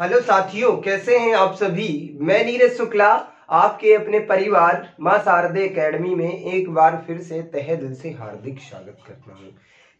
Hello साथियों, कैसे हैं आप सभी। मैं नीरज शुक्ला आपके अपने परिवार मां शारदे एकेडमी में एक बार फिर से तहे दिल से हार्दिक स्वागत करता हूं।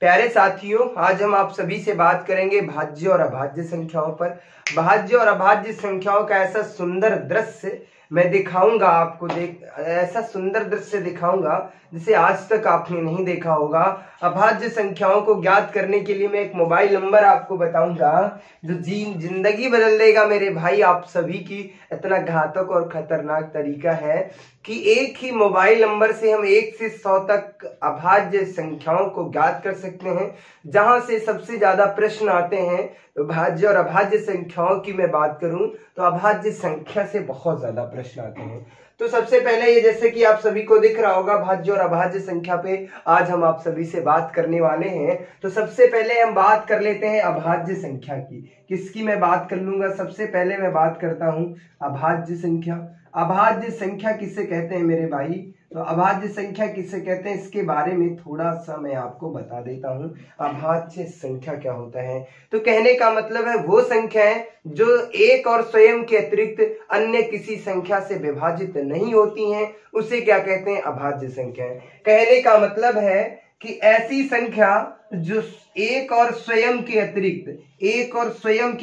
प्यारे साथियों, आज हम आप सभी से बात करेंगे भाज्य और अभाज्य संख्याओं पर। भाज्य और अभाज्य संख्याओं का ऐसा सुंदर दृश्य मैं दिखाऊंगा आपको, ऐसा सुंदर दृश्य दिखाऊंगा जिसे आज तक आपने नहीं देखा होगा। अभाज्य संख्याओं को ज्ञात करने के लिए मैं एक मोबाइल नंबर आपको बताऊंगा जो जिंदगी बदल देगा मेरे भाई आप सभी की। इतना घातक और खतरनाक तरीका है कि एक ही मोबाइल नंबर से हम 1 से 100 तक अभाज्य संख्याओं को ज्ञात कर सकते हैं। जहां से सबसे ज्यादा प्रश्न आते हैं तो भाज्य और अभाज्य संख्याओं की मैं बात करूं तो अभाज्य संख्या से बहुत ज्यादा प्रश्न आते हैं। तो सबसे पहले ये, जैसे कि आप सभी को दिख रहा होगा, भाज्य और अभाज्य संख्या पे आज हम आप सभी से बात करने वाले हैं। तो सबसे पहले हम बात कर लेते हैं अभाज्य संख्या की। किसकी मैं बात कर लूंगा? सबसे पहले मैं बात करता हूं अभाज्य संख्या। अभाज्य संख्या किसे कहते हैं मेरे भाई? तो अभाज्य संख्या किसे कहते हैं इसके बारे में थोड़ा सा मैं आपको बता देता हूं। अभाज्य संख्या क्या होता है? तो कहने का मतलब है वो संख्याएं जो एक और स्वयं के अतिरिक्त अन्य किसी संख्या से विभाजित नहीं होती हैं, उसे क्या कहते हैं? अभाज्य संख्याएं। कहने का मतलब है कि ऐसी संख्या जो एक और स्वयं के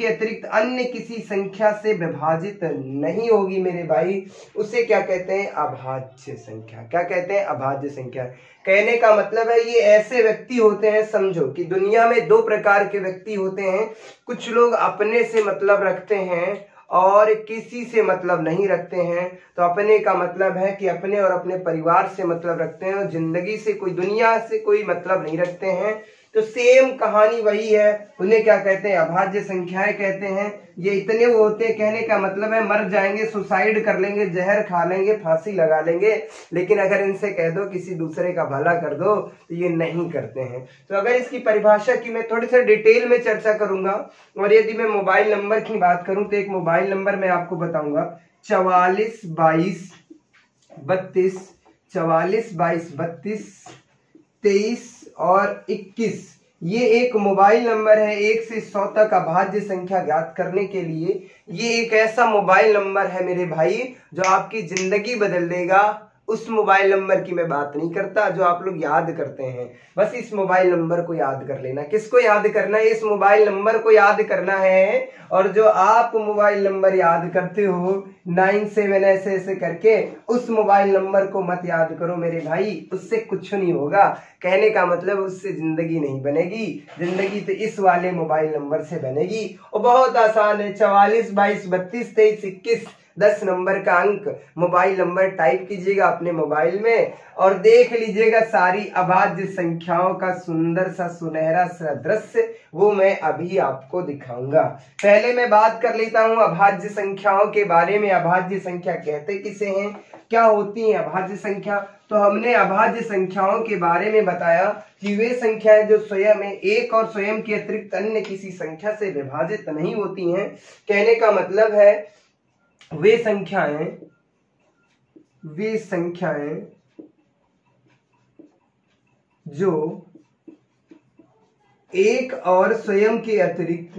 अतिरिक्त अन्य किसी संख्या से विभाजित नहीं होगी मेरे भाई, उसे क्या कहते हैं? अभाज्य संख्या। क्या कहते हैं? अभाज्य संख्या। कहने का मतलब है ये ऐसे व्यक्ति होते हैं, समझो कि दुनिया में दो प्रकार के व्यक्ति होते हैं। कुछ लोग अपने से मतलब रखते हैं और किसी से मतलब नहीं रखते हैं। तो अपने का मतलब है कि अपने और अपने परिवार से मतलब रखते हैं और जिंदगी से कोई, दुनिया से कोई मतलब नहीं रखते हैं। तो सेम कहानी वही है, उन्हें क्या कहते हैं? अभाज्य संख्याएं कहते हैं। ये इतने वो होते हैं, कहने का मतलब है मर जाएंगे, सुसाइड कर लेंगे, जहर खा लेंगे, फांसी लगा लेंगे, लेकिन अगर इनसे कह दो किसी दूसरे का भला कर दो तो ये नहीं करते हैं। तो अगर इसकी परिभाषा की मैं थोड़ी सी डिटेल में चर्चा करूंगा, और यदि मैं मोबाइल नंबर की बात करूं तो एक मोबाइल नंबर मैं आपको बताऊंगा 44 22 32 44 22 32 23 और 21। ये एक मोबाइल नंबर है 1 से 100 तक अभाज्य संख्या ज्ञात करने के लिए। ये एक ऐसा मोबाइल नंबर है मेरे भाई जो आपकी जिंदगी बदल देगा। उस मोबाइल नंबर की मैं बात नहीं करता जो आप लोग याद करते हैं, बस इस मोबाइल नंबर को याद कर लेना। किसको याद करना है? इस मोबाइल नंबर को याद करना है। और जो आप मोबाइल नंबर याद करते हो 97 ऐसे करके, उस मोबाइल नंबर को मत याद करो मेरे भाई, उससे कुछ नहीं होगा। कहने का मतलब उससे जिंदगी नहीं बनेगी, जिंदगी तो इस वाले मोबाइल नंबर से बनेगी। और बहुत आसान है, 44 22 32 23 21 10 नंबर का अंक मोबाइल नंबर टाइप कीजिएगा अपने मोबाइल में और देख लीजिएगा सारी अभाज्य संख्याओं का सुंदर सा सुनहरा सा दृश्य, वो मैं अभी आपको दिखाऊंगा। पहले मैं बात कर लेता हूं अभाज्य संख्याओं के बारे में। अभाज्य संख्या कहते किसे हैं, क्या होती है अभाज्य संख्या? तो हमने अभाज्य संख्याओं के बारे में बताया कि वे संख्याएं जो स्वयं में एक और स्वयं के अतिरिक्त अन्य किसी संख्या से विभाजित नहीं होती हैं। कहने का मतलब है वे संख्याएं जो एक और स्वयं के अतिरिक्त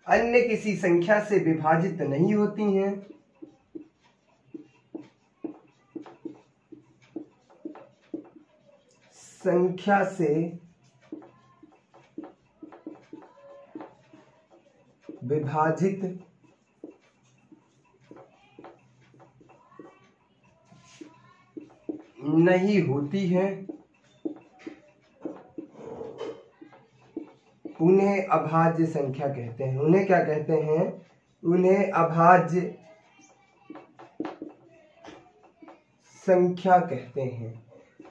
अन्य किसी संख्या से विभाजित नहीं होती हैं। संख्या से विभाजित नहीं होती है, उन्हें अभाज्य संख्या कहते हैं। उन्हें क्या कहते हैं? उन्हें अभाज्य संख्या कहते हैं।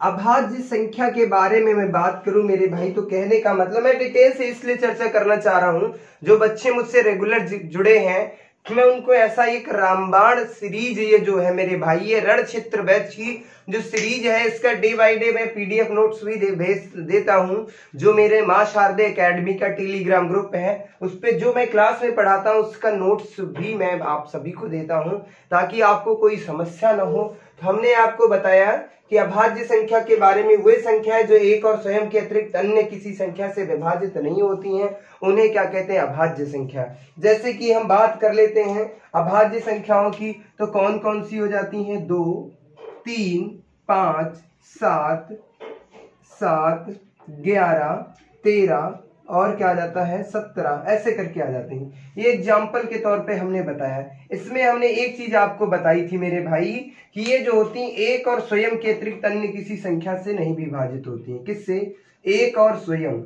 अभाज्य संख्या के बारे में मैं बात करूं मेरे भाई, तो कहने का मतलब मैं डिटेल से इसलिए चर्चा करना चाह रहा हूं, जो बच्चे मुझसे रेगुलर जुड़े हैं मैं उनको ऐसा एक रामबाण सीरीज, ये जो है मेरे भाई, ये रणक्षेत्र बैच की जो सीरीज है, इसका डे बाय डे मैं पीडीएफ नोट्स भी भेज देता हूं, जो मेरे मां शारदे एकेडमी का टेलीग्राम ग्रुप है, उस पे जो मैं क्लास में पढ़ाता हूं उसका नोट्स भी मैं आप सभी को देता हूं, ताकि आपको कोई समस्या ना हो। तो हमने आपको बताया कि अभाज्य संख्या के बारे में वे संख्याएं जो एक और स्वयं के अतिरिक्त अन्य किसी संख्या से विभाजित नहीं होती हैं, उन्हें क्या कहते हैं? अभाज्य संख्या। जैसे कि हम बात कर लेते हैं अभाज्य संख्याओं की, तो कौन कौन सी हो जाती हैं? 2, 3, 5, 7, 11, 13 और क्या आ जाता है? 17, ऐसे करके आ जाते हैं। ये एग्जाम्पल के तौर पे हमने बताया। इसमें हमने एक चीज आपको बताई थी मेरे भाई कि ये जो होती हैं एक और स्वयं के अतिरिक्त अन्य किसी संख्या से नहीं विभाजित होती हैं। किससे? एक और स्वयं,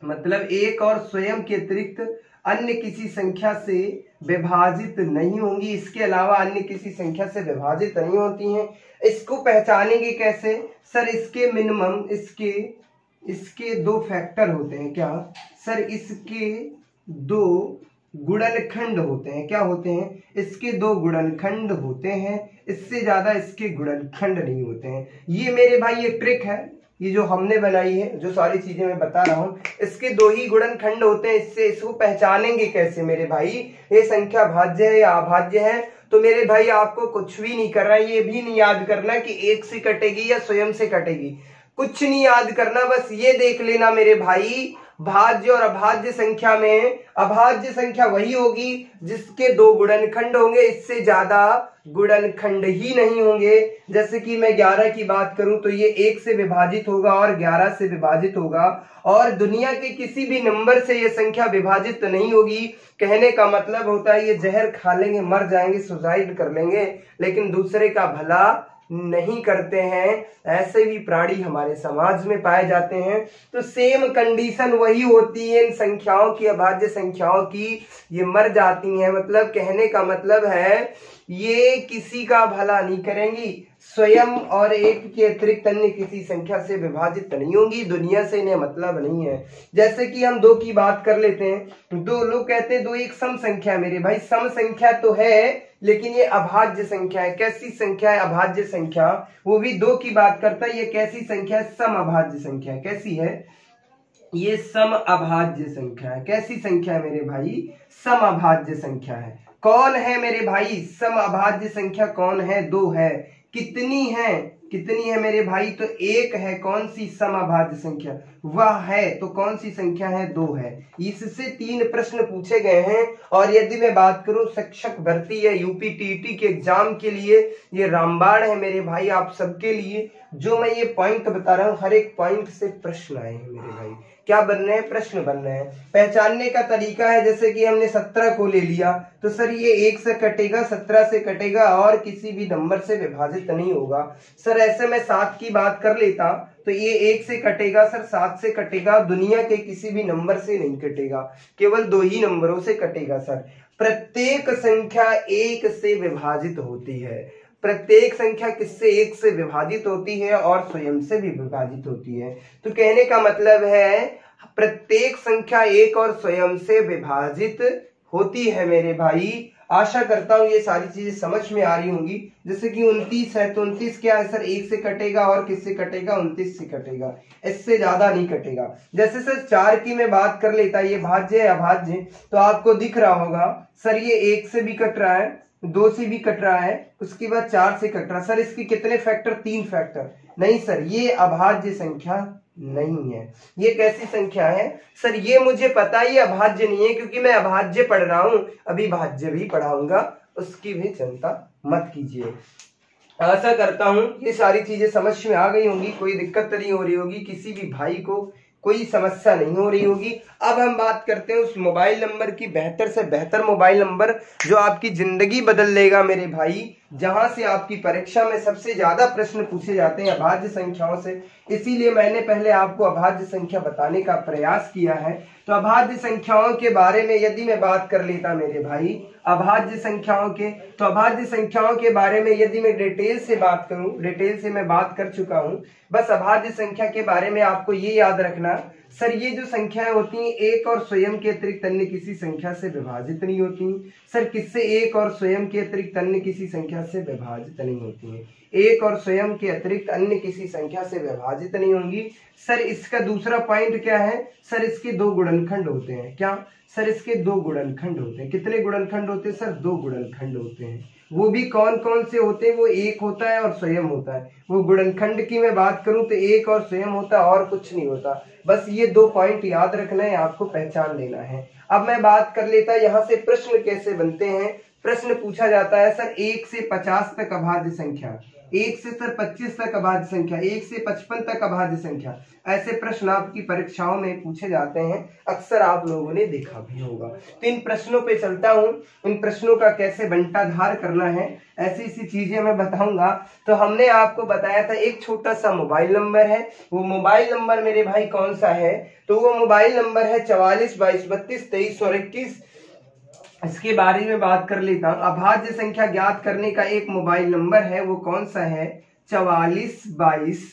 मतलब एक और स्वयं के अतिरिक्त अन्य किसी संख्या से विभाजित नहीं होंगी, इसके अलावा अन्य किसी संख्या से विभाजित नहीं होती हैं। इसको पहचानेंगे कैसे? सर इसके मिनिमम इसके 2 फैक्टर होते हैं। क्या सर? इसके 2 गुणनखंड होते हैं। क्या होते हैं? इसके 2 गुणनखंड होते हैं, इससे ज्यादा इसके गुणनखंड नहीं होते हैं। ये मेरे भाई ये ट्रिक है, ये जो हमने बनाई है, जो सारी चीजें मैं बता रहा हूं, इसके 2 ही गुणनखंड होते हैं। इसको पहचानेंगे कैसे मेरे भाई? ये संख्या भाज्य है या अभाज्य है? तो मेरे भाई आपको कुछ भी नहीं करना, ये भी नहीं याद करना कि एक से कटेगी या स्वयं से कटेगी, कुछ नहीं याद करना। बस ये देख लेना मेरे भाई, भाज्य और अभाज्य संख्या में अभाज्य संख्या वही होगी जिसके 2 गुणनखंड होंगे, इससे ज्यादा गुणनखंड ही नहीं होंगे। जैसे कि मैं 11 की बात करूं तो ये 1 से विभाजित होगा और 11 से विभाजित होगा, और दुनिया के किसी भी नंबर से ये संख्या विभाजित नहीं होगी। कहने का मतलब होता है ये जहर खा लेंगे, मर जाएंगे, सुसाइड कर लेंगे, लेकिन दूसरे का भला नहीं करते हैं। ऐसे भी प्राणी हमारे समाज में पाए जाते हैं। तो सेम कंडीशन वही होती है इन संख्याओं की, अभाज्य संख्याओं की, ये मर जाती हैं। मतलब कहने का मतलब है ये किसी का भला नहीं करेंगी, स्वयं और एक के अतिरिक्त अन्य किसी संख्या से विभाजित नहीं होंगी, दुनिया से इन्हें मतलब नहीं है। जैसे कि हम 2 की बात कर लेते हैं। 2 लोग कहते हैं 2 एक सम संख्या है। मेरे भाई सम संख्या तो है, लेकिन ये अभाज्य संख्या है। कैसी संख्या है? अभाज्य संख्या। वो भी 2 की बात करता है। ये कैसी संख्या है? सम अभाज्य संख्या। कैसी है? ये सम अभाज्य संख्या है। कैसी संख्या है मेरे भाई? सम अभाज्य संख्या है। कौन है मेरे भाई सम अभाज्य संख्या? कौन है? 2 है। कितनी है? कितनी है मेरे भाई? तो 1 है। कौन सी सम अभाज्य संख्या? वह है। तो कौन सी संख्या है? 2 है। इससे 3 प्रश्न पूछे गए हैं। और यदि मैं बात करूं शिक्षक भर्ती या यूपी टीटी के एग्जाम के लिए, ये रामबाण है मेरे भाई आप सबके लिए। जो मैं ये पॉइंट बता रहा हूं, हर एक पॉइंट से प्रश्न आए हैं मेरे भाई। क्या बन रहे हैं? प्रश्न बन रहे हैं। पहचानने का तरीका है, जैसे कि हमने 17 को ले लिया तो सर ये 1 से कटेगा, 17 से कटेगा और किसी भी नंबर से विभाजित नहीं होगा। सर ऐसे मैं 7 की बात कर लेता तो ये 1 से कटेगा, सर 7 से कटेगा, दुनिया के किसी भी नंबर से नहीं कटेगा, केवल 2 ही नंबरों से कटेगा। सर प्रत्येक संख्या 1 से विभाजित होती है। प्रत्येक संख्या किससे? 1 से विभाजित होती है और स्वयं से भी विभाजित होती है। तो कहने का मतलब है प्रत्येक संख्या 1 और स्वयं से विभाजित होती है मेरे भाई। आशा करता हूं ये सारी चीजें समझ में आ रही होंगी। जैसे कि 29 है तो 29 क्या है सर? 1 से कटेगा और किससे कटेगा? 29 से कटेगा, इससे ज्यादा नहीं कटेगा। जैसे सर 4 की मैं बात कर लेता, ये भाज्य है अभाज्य, तो आपको दिख रहा होगा सर ये 1 से भी कट रहा है, 2 से भी कट रहा है, उसके बाद 4 से कट रहा है। सर इसके कितने फैक्टर? 3 फैक्टर। नहीं सर ये अभाज्य संख्या नहीं है। ये कैसी संख्या है? सर ये मुझे पता है ये अभाज्य नहीं है, क्योंकि मैं अभाज्य पढ़ रहा हूं, अभी भाज्य भी पढ़ाऊंगा, उसकी भी चिंता मत कीजिए। आशा करता हूं ये सारी चीजें समझ में आ गई होंगी, कोई दिक्कत तो नहीं हो रही होगी, किसी भी भाई को कोई समस्या नहीं हो रही होगी। अब हम बात करते हैं उस मोबाइल नंबर की, बेहतर से बेहतर मोबाइल नंबर जो आपकी जिंदगी बदल लेगा मेरे भाई, जहां से आपकी परीक्षा में सबसे ज्यादा प्रश्न पूछे जाते हैं अभाज्य संख्याओं से। इसीलिए मैंने पहले आपको अभाज्य संख्या बताने का प्रयास किया है। तो अभाज्य संख्याओं के बारे में यदि मैं बात कर लेता मेरे भाई, अभाज्य संख्याओं के, तो अभाज्य संख्याओं के बारे में यदि मैं डिटेल से बात करूं, डिटेल से मैं बात कर चुका हूं। बस अभाज्य संख्या के बारे में आपको ये याद रखना, सर ये जो संख्याएं होती हैं 1 और स्वयं के अतिरिक्त अन्य किसी संख्या से विभाजित नहीं होती। सर किससे? 1 और स्वयं के अतिरिक्त अन्य किसी संख्या से विभाजित नहीं होती हैं। 1 और स्वयं के अतिरिक्त अन्य किसी संख्या से विभाजित नहीं होंगी। सर इसका दूसरा पॉइंट क्या है? सर इसके 2 गुणनखंड होते हैं। क्या? सर इसके 2 गुणनखंड होते हैं। कितने गुणनखंड होते हैं? सर 2 गुणनखंड होते हैं। वो भी कौन कौन से होते हैं, वो एक होता है और स्वयं होता है। वो गुणनखंड की मैं बात करूं तो एक और स्वयं होता है और कुछ नहीं होता। बस ये 2 पॉइंट याद रखना है, आपको पहचान लेना है। अब मैं बात कर लेता यहाँ से प्रश्न कैसे बनते हैं। प्रश्न पूछा जाता है सर 1 से 50 तक अभाज्य संख्या, 1 से सर 25 तक अभाज्य संख्या, 1 से 55 तक अभाज्य संख्या। ऐसे प्रश्न आपकी परीक्षाओं में पूछे जाते हैं, अक्सर आप लोगों ने देखा भी होगा। तो इन प्रश्नों पे चलता हूँ, इन प्रश्नों का कैसे बंटाधार करना है ऐसी ऐसी चीजें मैं बताऊंगा। तो हमने आपको बताया था एक छोटा सा मोबाइल नंबर है, वो मोबाइल नंबर मेरे भाई कौन सा है, तो वो मोबाइल नंबर है 44 22 32 23 और 21। इसके बारे में बात कर लेता हूं। अभाज्य संख्या ज्ञात करने का एक मोबाइल नंबर है, वो कौन सा है, 44 22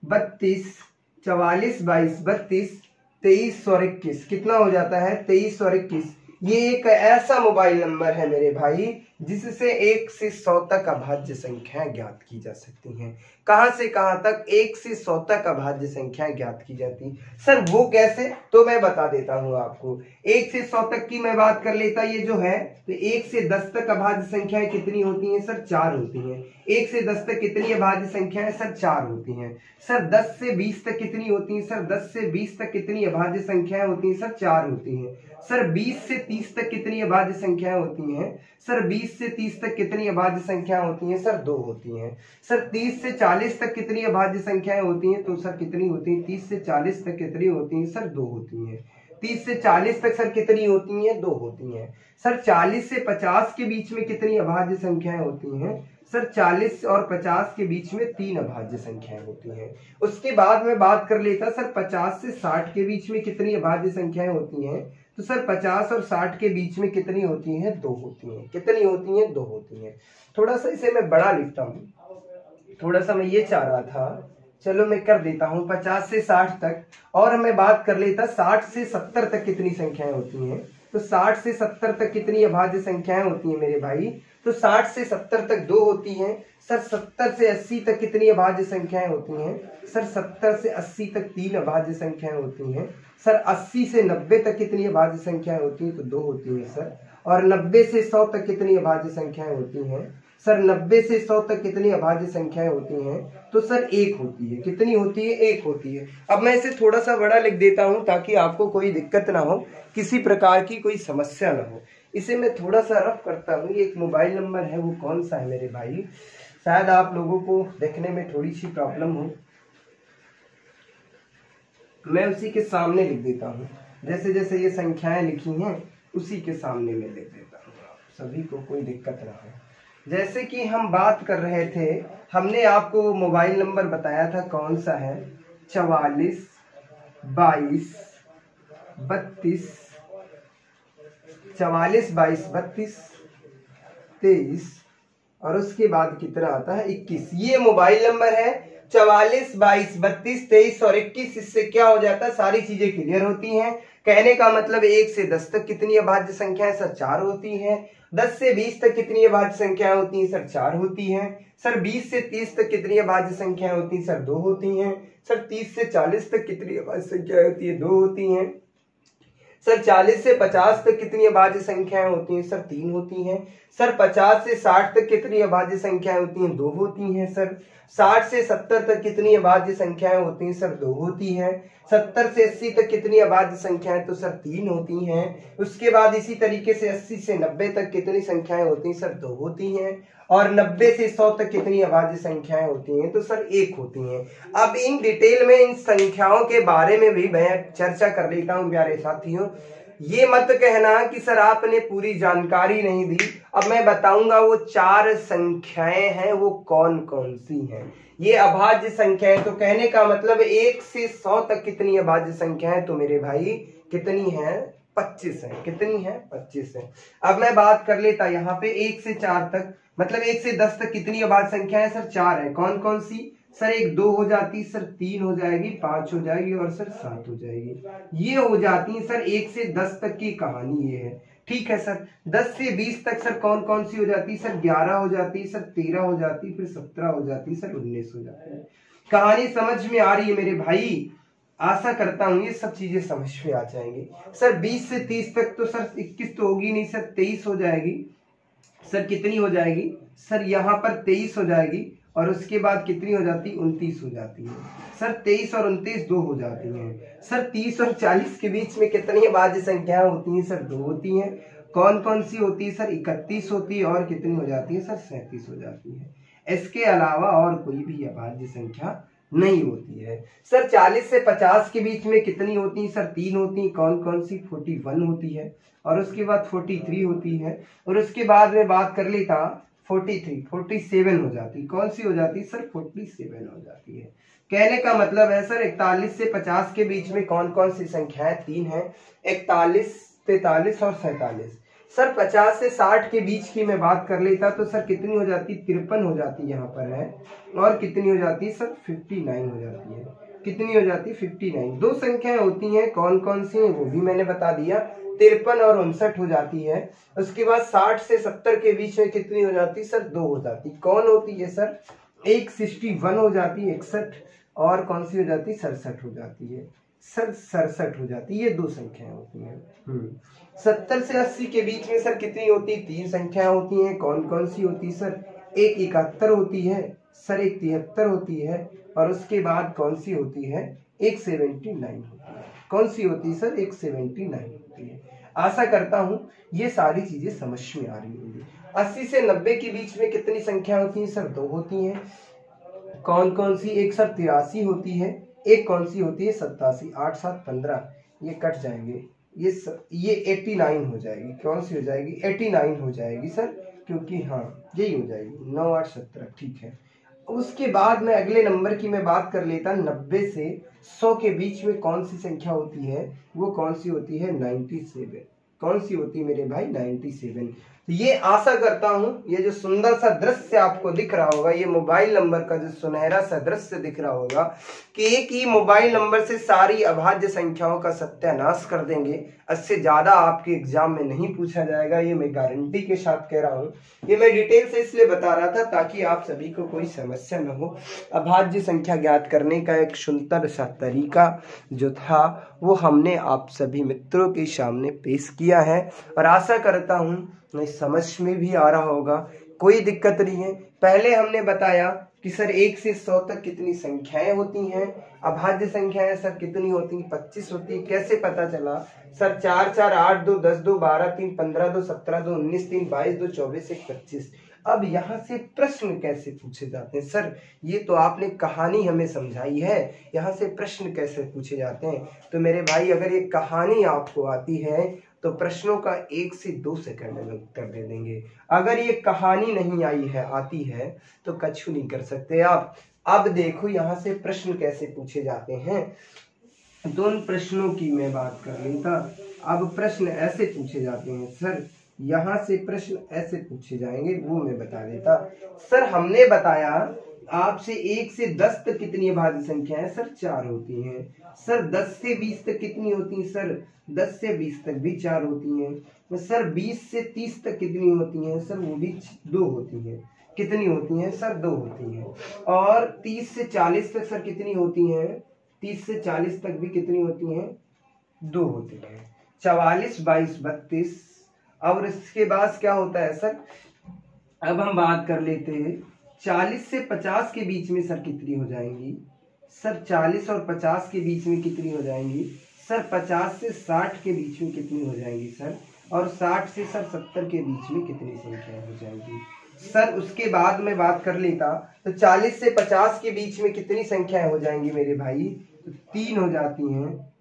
32 44 22 32 23 और 21। कितना हो जाता है, 23 और 21। ये एक ऐसा मोबाइल नंबर है मेरे भाई जिससे 1 से 100 तक अभाज्य संख्याएं ज्ञात की जा सकती हैं। कहां से कहां तक, 1 से 100 तक अभाज्य संख्याएं ज्ञात की जाती। सर वो कैसे, तो मैं बता देता हूं आपको। 1 से 100 तक की मैं बात कर लेता, ये जो है तो 1 से 10 तक अभाज्य संख्याएं कितनी होती हैं सर, 4 होती हैं। 1 से 10 तक कितनी अभाज्य संख्याएं सर, 4 होती हैं। सर 10 से 20 तक कितनी होती हैं सर, 10 से 20 तक कितनी अभाज्य संख्याएं होती हैं सर, 4 होती हैं। सर 20 से 30 तक कितनी अभाज्य संख्याएं होती हैं सर, 20 से 30 तक कितनी अभाज्य संख्याएं होती हैं सर, 2 होती हैं। सर 30 से 40 तक कितनी अभाज्य संख्याएं होती हैं, तो सर कितनी होती हैं, 30 से 40 तक कितनी होती हैं सर, 2 होती हैं। 30 से 40 तक सर कितनी होती हैं, 2 होती हैं। सर 40 से 50 के बीच में कितनी अभाज्य संख्याएं होती हैं सर, 40 और 50 के बीच में 3 अभाज्य संख्याएं होती हैं। उसके बाद में बात कर लेता सर 50 से 60 के बीच में कितनी अभाज्य संख्याएं होती हैं, तो सर 50 और 60 के बीच में कितनी होती हैं, 2 होती हैं। कितनी होती हैं, 2 होती हैं। थोड़ा सा इसे मैं बड़ा लिखता हूँ, थोड़ा सा मैं ये चाह रहा था, चलो मैं कर देता हूँ 50 से 60 तक। और मैं बात कर लेता 60 से 70 तक कितनी संख्याएं होती हैं, तो 60 से 70 तक कितनी अभाज्य संख्याएं होती हैं मेरे भाई, तो 60 से 70 तक 2 होती हैं। सर 70 से 80 तक कितनी अभाज्य संख्याएं होती हैं सर, 70 से 80 तक 3 अभाज्य संख्याएं होती हैं। सर 80 से 90 तक कितनी अभाज्य संख्याएं होती हैं, तो 2 होती हैं सर। और 90 से 100 तक कितनी अभाज्य संख्याएं होती हैं सर, 90 से 100 तक कितनी अभाज्य संख्याएं होती हैं, तो सर 1 होती है। कितनी होती है, 1 होती है। अब मैं इसे थोड़ा सा बड़ा लिख देता हूं ताकि आपको कोई दिक्कत ना हो, किसी प्रकार की कोई समस्या ना हो। इसे मैं थोड़ा सा रफ करता हूँ। ये एक मोबाइल नंबर है, वो कौन सा है मेरे भाई, शायद आप लोगों को देखने में थोड़ी सी प्रॉब्लम हो, मैं उसी के सामने लिख देता हूँ। जैसे जैसे ये संख्याएं लिखी हैं उसी के सामने मैं लिख देता हूँ, आप सभी को कोई दिक्कत ना हो। जैसे कि हम बात कर रहे थे, हमने आपको मोबाइल नंबर बताया था कौन सा है, 44 22 32 44 22 32 23 और उसके बाद कितना आता है, 21। ये मोबाइल नंबर है 44 22 32 23 और 21। इससे क्या हो जाता है, सारी चीजें क्लियर होती हैं। कहने का मतलब 1 से 10 तक कितनी अभाज्य संख्याएं सर, 4 होती हैं। 10 से 20 तक कितनी अभाज्य संख्याएं होती हैं सर, 4 होती हैं। सर 20 से 30 तक कितनी अभाज्य संख्याएं होती हैं सर, 2 होती हैं। सर 30 से 40 तक कितनी अभाज्य संख्याएं होती है, 2 होती हैं। सर 40 से 50 तक कितनी अभाज्य संख्याएं होती हैं सर, 3 होती हैं। सर 50 से 60 तक कितनी अभाज्य संख्याएं होती हैं, 2 होती हैं। सर 60 से 70 तक कितनी अभाज्य संख्याएं होती हैं सर, 2 होती हैं। 70 से 80 तक कितनी अभाज्य संख्याएं, तो सर 3 होती हैं। उसके बाद इसी तरीके से 80 से 90 तक कितनी संख्याएं होती हैं सर, 2 होती हैं। और 90 से 100 तक कितनी अभाज्य संख्याएं होती हैं, तो सर 1 होती हैं। अब इन डिटेल में इन संख्याओं के बारे में भी मैं चर्चा कर लेता हूं प्यारे साथियों। ये मत कहना कि सर आपने पूरी जानकारी नहीं दी। अब मैं बताऊंगा वो 4 संख्याएं हैं, वो कौन कौन सी हैं। ये अभाज्य संख्याएं, तो कहने का मतलब 1 से 100 तक कितनी अभाज्य संख्याएं, तो मेरे भाई कितनी है, 25 है। कितनी है, 25 है। अब मैं बात कर लेता यहाँ पे 1 से 4 तक, मतलब 1 से 10 तक कितनी अभाज्य संख्याएं सर, 4 है। कौन कौन सी सर, 1 2 हो जाती, सर 3 हो जाएगी, 5 हो जाएगी और सर 7 हो जाएगी। ये हो जाती है सर 1 से 10 तक की कहानी ये है। ठीक है सर। 10 से 20 तक सर कौन कौन सी हो जाती है सर, 11 हो जाती है, सर 13 हो जाती, फिर 17 हो जाती, सर 19 हो जाती है। कहानी समझ में आ रही है मेरे भाई, आशा करता हूं ये सब चीजें समझ में आ जाएंगी। सर 20 से 30 तक तो सर 21 तो होगी नहीं सर, 23 हो जाएगी। सर कितनी हो जाएगी सर, यहाँ पर 23 हो जाएगी और उसके बाद कितनी हो जाती 29 हो जाती है सर। 23 और 29 2 हो जाती हैं सर। 30 और 40 के बीच में कितनी अभाज्य संख्याएं होती हैं सर, 2 होती हैं। कौन कौन सी होती है सर, 31 होती है और कितनी हो जाती है सर, 37 हो जाती है। इसके अलावा और कोई भी अभाज्य संख्या नहीं होती है सर। 40 से 50 के बीच में कितनी होती है सर, 3 होती है। कौन कौन सी, 41 होती है और उसके बाद 43 होती है और उसके बाद में बात कर लेता 47 हो जाती है। कौन सी हो जाती है सर, 47 हो जाती है। कहने का मतलब है सर 41 से 50 के बीच में कौन कौन सी संख्याएं 3 है, 41, 43 और 47। सर 50 से 60 के बीच की मैं बात कर लेता तो सर कितनी हो जाती, 53 हो जाती यहाँ पर है और कितनी हो जाती सर, 59 हो जाती है। कितनी हो जाती, 59। 2 संख्याएं होती हैं, कौन कौन सी हैं वो भी मैंने बता दिया, 53 और 59 हो जाती है। उसके बाद 60 से 70 के बीच में कितनी हो जाती सर, 2 हो जाती। कौन होती है सर, एक 61 हो जाती है, 61 और कौन सी हो जाती, 67 हो जाती है सर, 67 हो जाती है। ये 2 संख्याएं होती हैं। 70 से 80 के बीच में सर कितनी होती, 3 संख्याएं होती हैं। कौन कौन सी होती सर, एक 71 होती है सर, एक 73 होती है और उसके बाद कौन सी होती है, एक 79 होती है। कौन सी होती है सर, एक 79 होती है। आशा करता हूं ये सारी चीजें समझ में आ रही होंगी। 80 से 90 के बीच में कितनी संख्या होती है सर, 2 होती हैं। कौन कौन सी, एक सर 83 होती है, एक कौन सी होती है 87। 8 7 15 ये कट जाएंगे, ये 89 हो जाएगी। कौन सी हो जाएगी, 89 हो जाएगी सर, क्योंकि हाँ यही हो जाएगी 9 8 17, ठीक है। उसके बाद में अगले नंबर की मैं बात कर लेता, 90 से 100 के बीच में कौन सी संख्या होती है, वो कौन सी होती है, 97। कौन सी होती है मेरे भाई, 97। तो ये आशा करता हूं ये जो सुंदर सा दृश्य आपको दिख रहा होगा, ये मोबाइल नंबर का जो सुनहरा सा दृश्य दिख रहा होगा कि एक ही मोबाइल नंबर से सारी अभाज्य संख्याओं का सत्यानाश कर देंगे। इससे ज्यादा आपके एग्जाम में नहीं पूछा जाएगा, ये मैं गारंटी के साथ कह रहा हूँ। ये मैं डिटेल से इसलिए बता रहा था ताकि आप सभी को कोई समस्या न हो। अभाज्य संख्या ज्ञात करने का एक सुंदर सा तरीका जो था वो हमने आप सभी मित्रों के सामने पेश किया है और आशा करता हूँ समझ में भी आ रहा होगा, कोई दिक्कत नहीं है। पहले हमने बताया कि सर 1 से 100 तक कितनी संख्याएं होती हैं, अभाज्य संख्याएं सर कितनी होती हैं, 25 होती है। कैसे पता चला सर, 4 4 8 2 10 2 12 3 15 2 17 2 19 3 22 2 24 1 25। अब यहाँ से प्रश्न कैसे पूछे जाते हैं सर, ये तो आपने कहानी हमें समझाई है, यहाँ से प्रश्न कैसे पूछे जाते हैं। तो मेरे भाई अगर ये कहानी आपको आती है तो प्रश्नों का 1 से 2 सेकंड में उत्तर दे देंगे। अगर ये कहानी नहीं आई है, आती है तो कछु नहीं कर सकते आप। अब देखो यहाँ से प्रश्न कैसे पूछे जाते हैं, दोनों प्रश्नों की मैं बात कर लेता। अब प्रश्न ऐसे पूछे जाते हैं सर, यहाँ से प्रश्न ऐसे पूछे जाएंगे, वो मैं बता देता। सर हमने बताया आपसे 1 से 10 तक कितनी अभाज्य संख्या है सर, 4 होती हैं। सर 10 से 20 तक कितनी होती है सर, 10 से 20 तक भी 4 होती हैं। सर 20 से 30 तक कितनी होती हैं सर, वो भी 2 होती हैं। कितनी होती हैं सर, 2 होती हैं। और 30 से 40 तक सर कितनी होती हैं, 30 से 40 तक भी कितनी होती हैं, 2 होती हैं। 44 22 32। और इसके बाद क्या होता है सर, अब हम बात कर लेते हैं 40 से 50 के बीच में सर कितनी हो जाएंगी सर, 40 और 50 के बीच में कितनी हो जाएंगी सर, 50 से 60 के बीच में कितनी हो जाएंगी सर, और 60 से सर 70 के बीच में कितनी संख्या हो जाएंगी सर। उसके बाद मैं बात कर लेता तो 40 से 50 के बीच में कितनी संख्याएं हो जाएंगी मेरे भाई, तो 3 हो जाती हैं।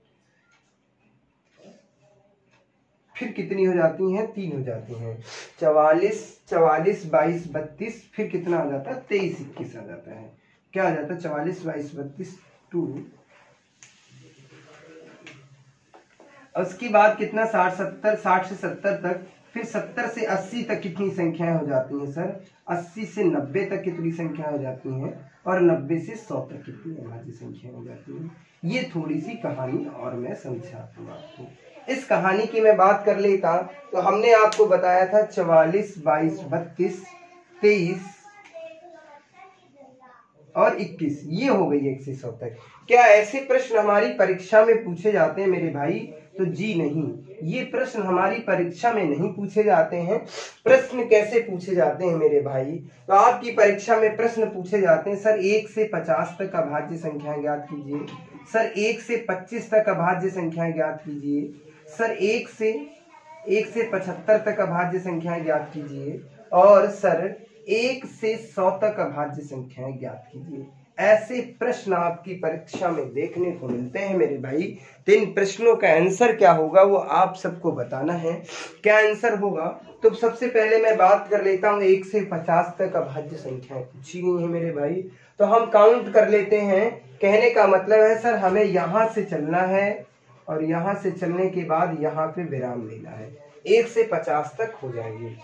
फिर कितनी हो जाती हैं, 3 हो जाती हैं। 44 44 22 32, फिर कितना आ जाता है, 23 21 आ जाता है। क्या आ जाता है, 44 22 32 2। उसके बाद कितना, 60 70, 60 से 70 तक, फिर 70 से 80 तक कितनी संख्याएं हो जाती हैं सर, 80 से 90 तक कितनी संख्या हो जाती हैं, और 90 से 100 तक कितनी अभाज्य संख्या हो जाती हैं। ये थोड़ी सी कहानी और मैं समझाता हूँ आपको। इस कहानी की मैं बात कर लेता तो हमने आपको बताया था 44 22 32 23 और 21, ये हो गई 1 से 100 तक। क्या ऐसे प्रश्न हमारी परीक्षा में पूछे जाते हैं मेरे भाई, तो जी नहीं। ये प्रश्न हमारी परीक्षा में नहीं पूछे जाते हैं। प्रश्न कैसे पूछे जाते हैं मेरे भाई? तो आपकी परीक्षा में प्रश्न पूछे जाते हैं, सर 1 से 50 तक अभाज्य संख्याएं ज्ञात कीजिए, सर 1 से 25 तक अभाज्य संख्याएं ज्ञात कीजिए, सर 1 से 75 तक अभाज्य संख्याएं ज्ञात कीजिए, और सर 1 से 100 तक अभाज्य संख्याएं ज्ञात कीजिए। ऐसे प्रश्न आपकी परीक्षा में देखने को मिलते हैं मेरे भाई। तो इन प्रश्नों का आंसर क्या होगा वो आप सबको बताना है। क्या आंसर होगा? तो सबसे पहले मैं बात कर लेता हूँ 1 से 50 तक अभाज्य संख्याएं पूछी गई है मेरे भाई। तो हम काउंट कर लेते हैं। कहने का मतलब है सर हमें यहाँ से चलना है और यहाँ से चलने के बाद यहाँ पे विराम लेना है। 1 से 50 तक हो जाएंगे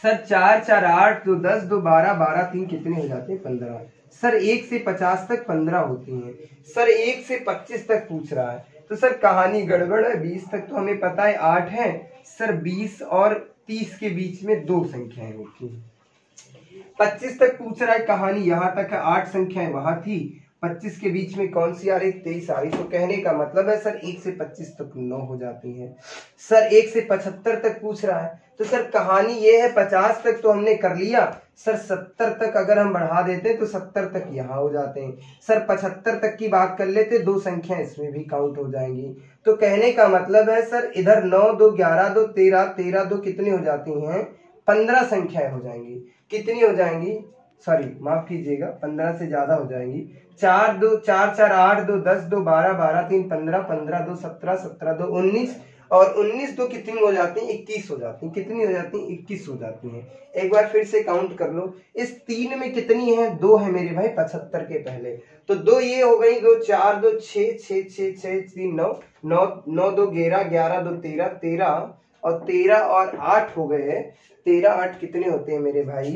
सर। 4 4 8 2 10 2 12 12 3 कितने हो जाते हैं? 15। सर 1 से 50 तक 15 होती हैं। सर 1 से 25 तक पूछ रहा है, तो सर कहानी गड़बड़ है। 20 तक तो हमें पता है 8 है। सर 20 और 30 के बीच में 2 संख्याएं होती हैं। 25 तक पूछ रहा है, कहानी यहाँ तक है, 8 संख्याएं वहां थी। 25 के बीच में कौन सी आ रही? 23 आ रही। तो कहने का मतलब है सर 1 से 25 तक 9 हो जाती है। सर 1 से 75 तक पूछ रहा है, तो सर कहानी ये है 50 तक तो हमने कर लिया। सर 70 तक अगर हम बढ़ा देते तो 70 तक यहाँ हो जाते हैं। सर 75 तक की बात कर लेते, 2 संख्या इसमें भी काउंट हो जाएंगी। तो कहने का मतलब है सर इधर 9 2 11 2 13 13 2 कितनी हो जाती हैं? 15 संख्याएं हो जाएंगी। कितनी हो जाएंगी? सॉरी माफ कीजिएगा, 15 से ज्यादा हो जाएंगी। 4 2 4 4 8 2 10 2 12 12 3 15 15 2 17 17 2 19 और 19 2 कितनी हो जाती हैं? 21 हो जाती हैं। कितनी हो जाती हैं? 21 हो जाती हैं। एक बार फिर से काउंट कर लो। इस 3 में कितनी है? 2 है मेरे भाई 75 के पहले। तो 2 ये हो गई, 2 4 2 6 6 6 6 3 9 9 9 2 11 11 2 13 13 और 13 और 8 हो गए। 13 8 कितने होते हैं मेरे भाई?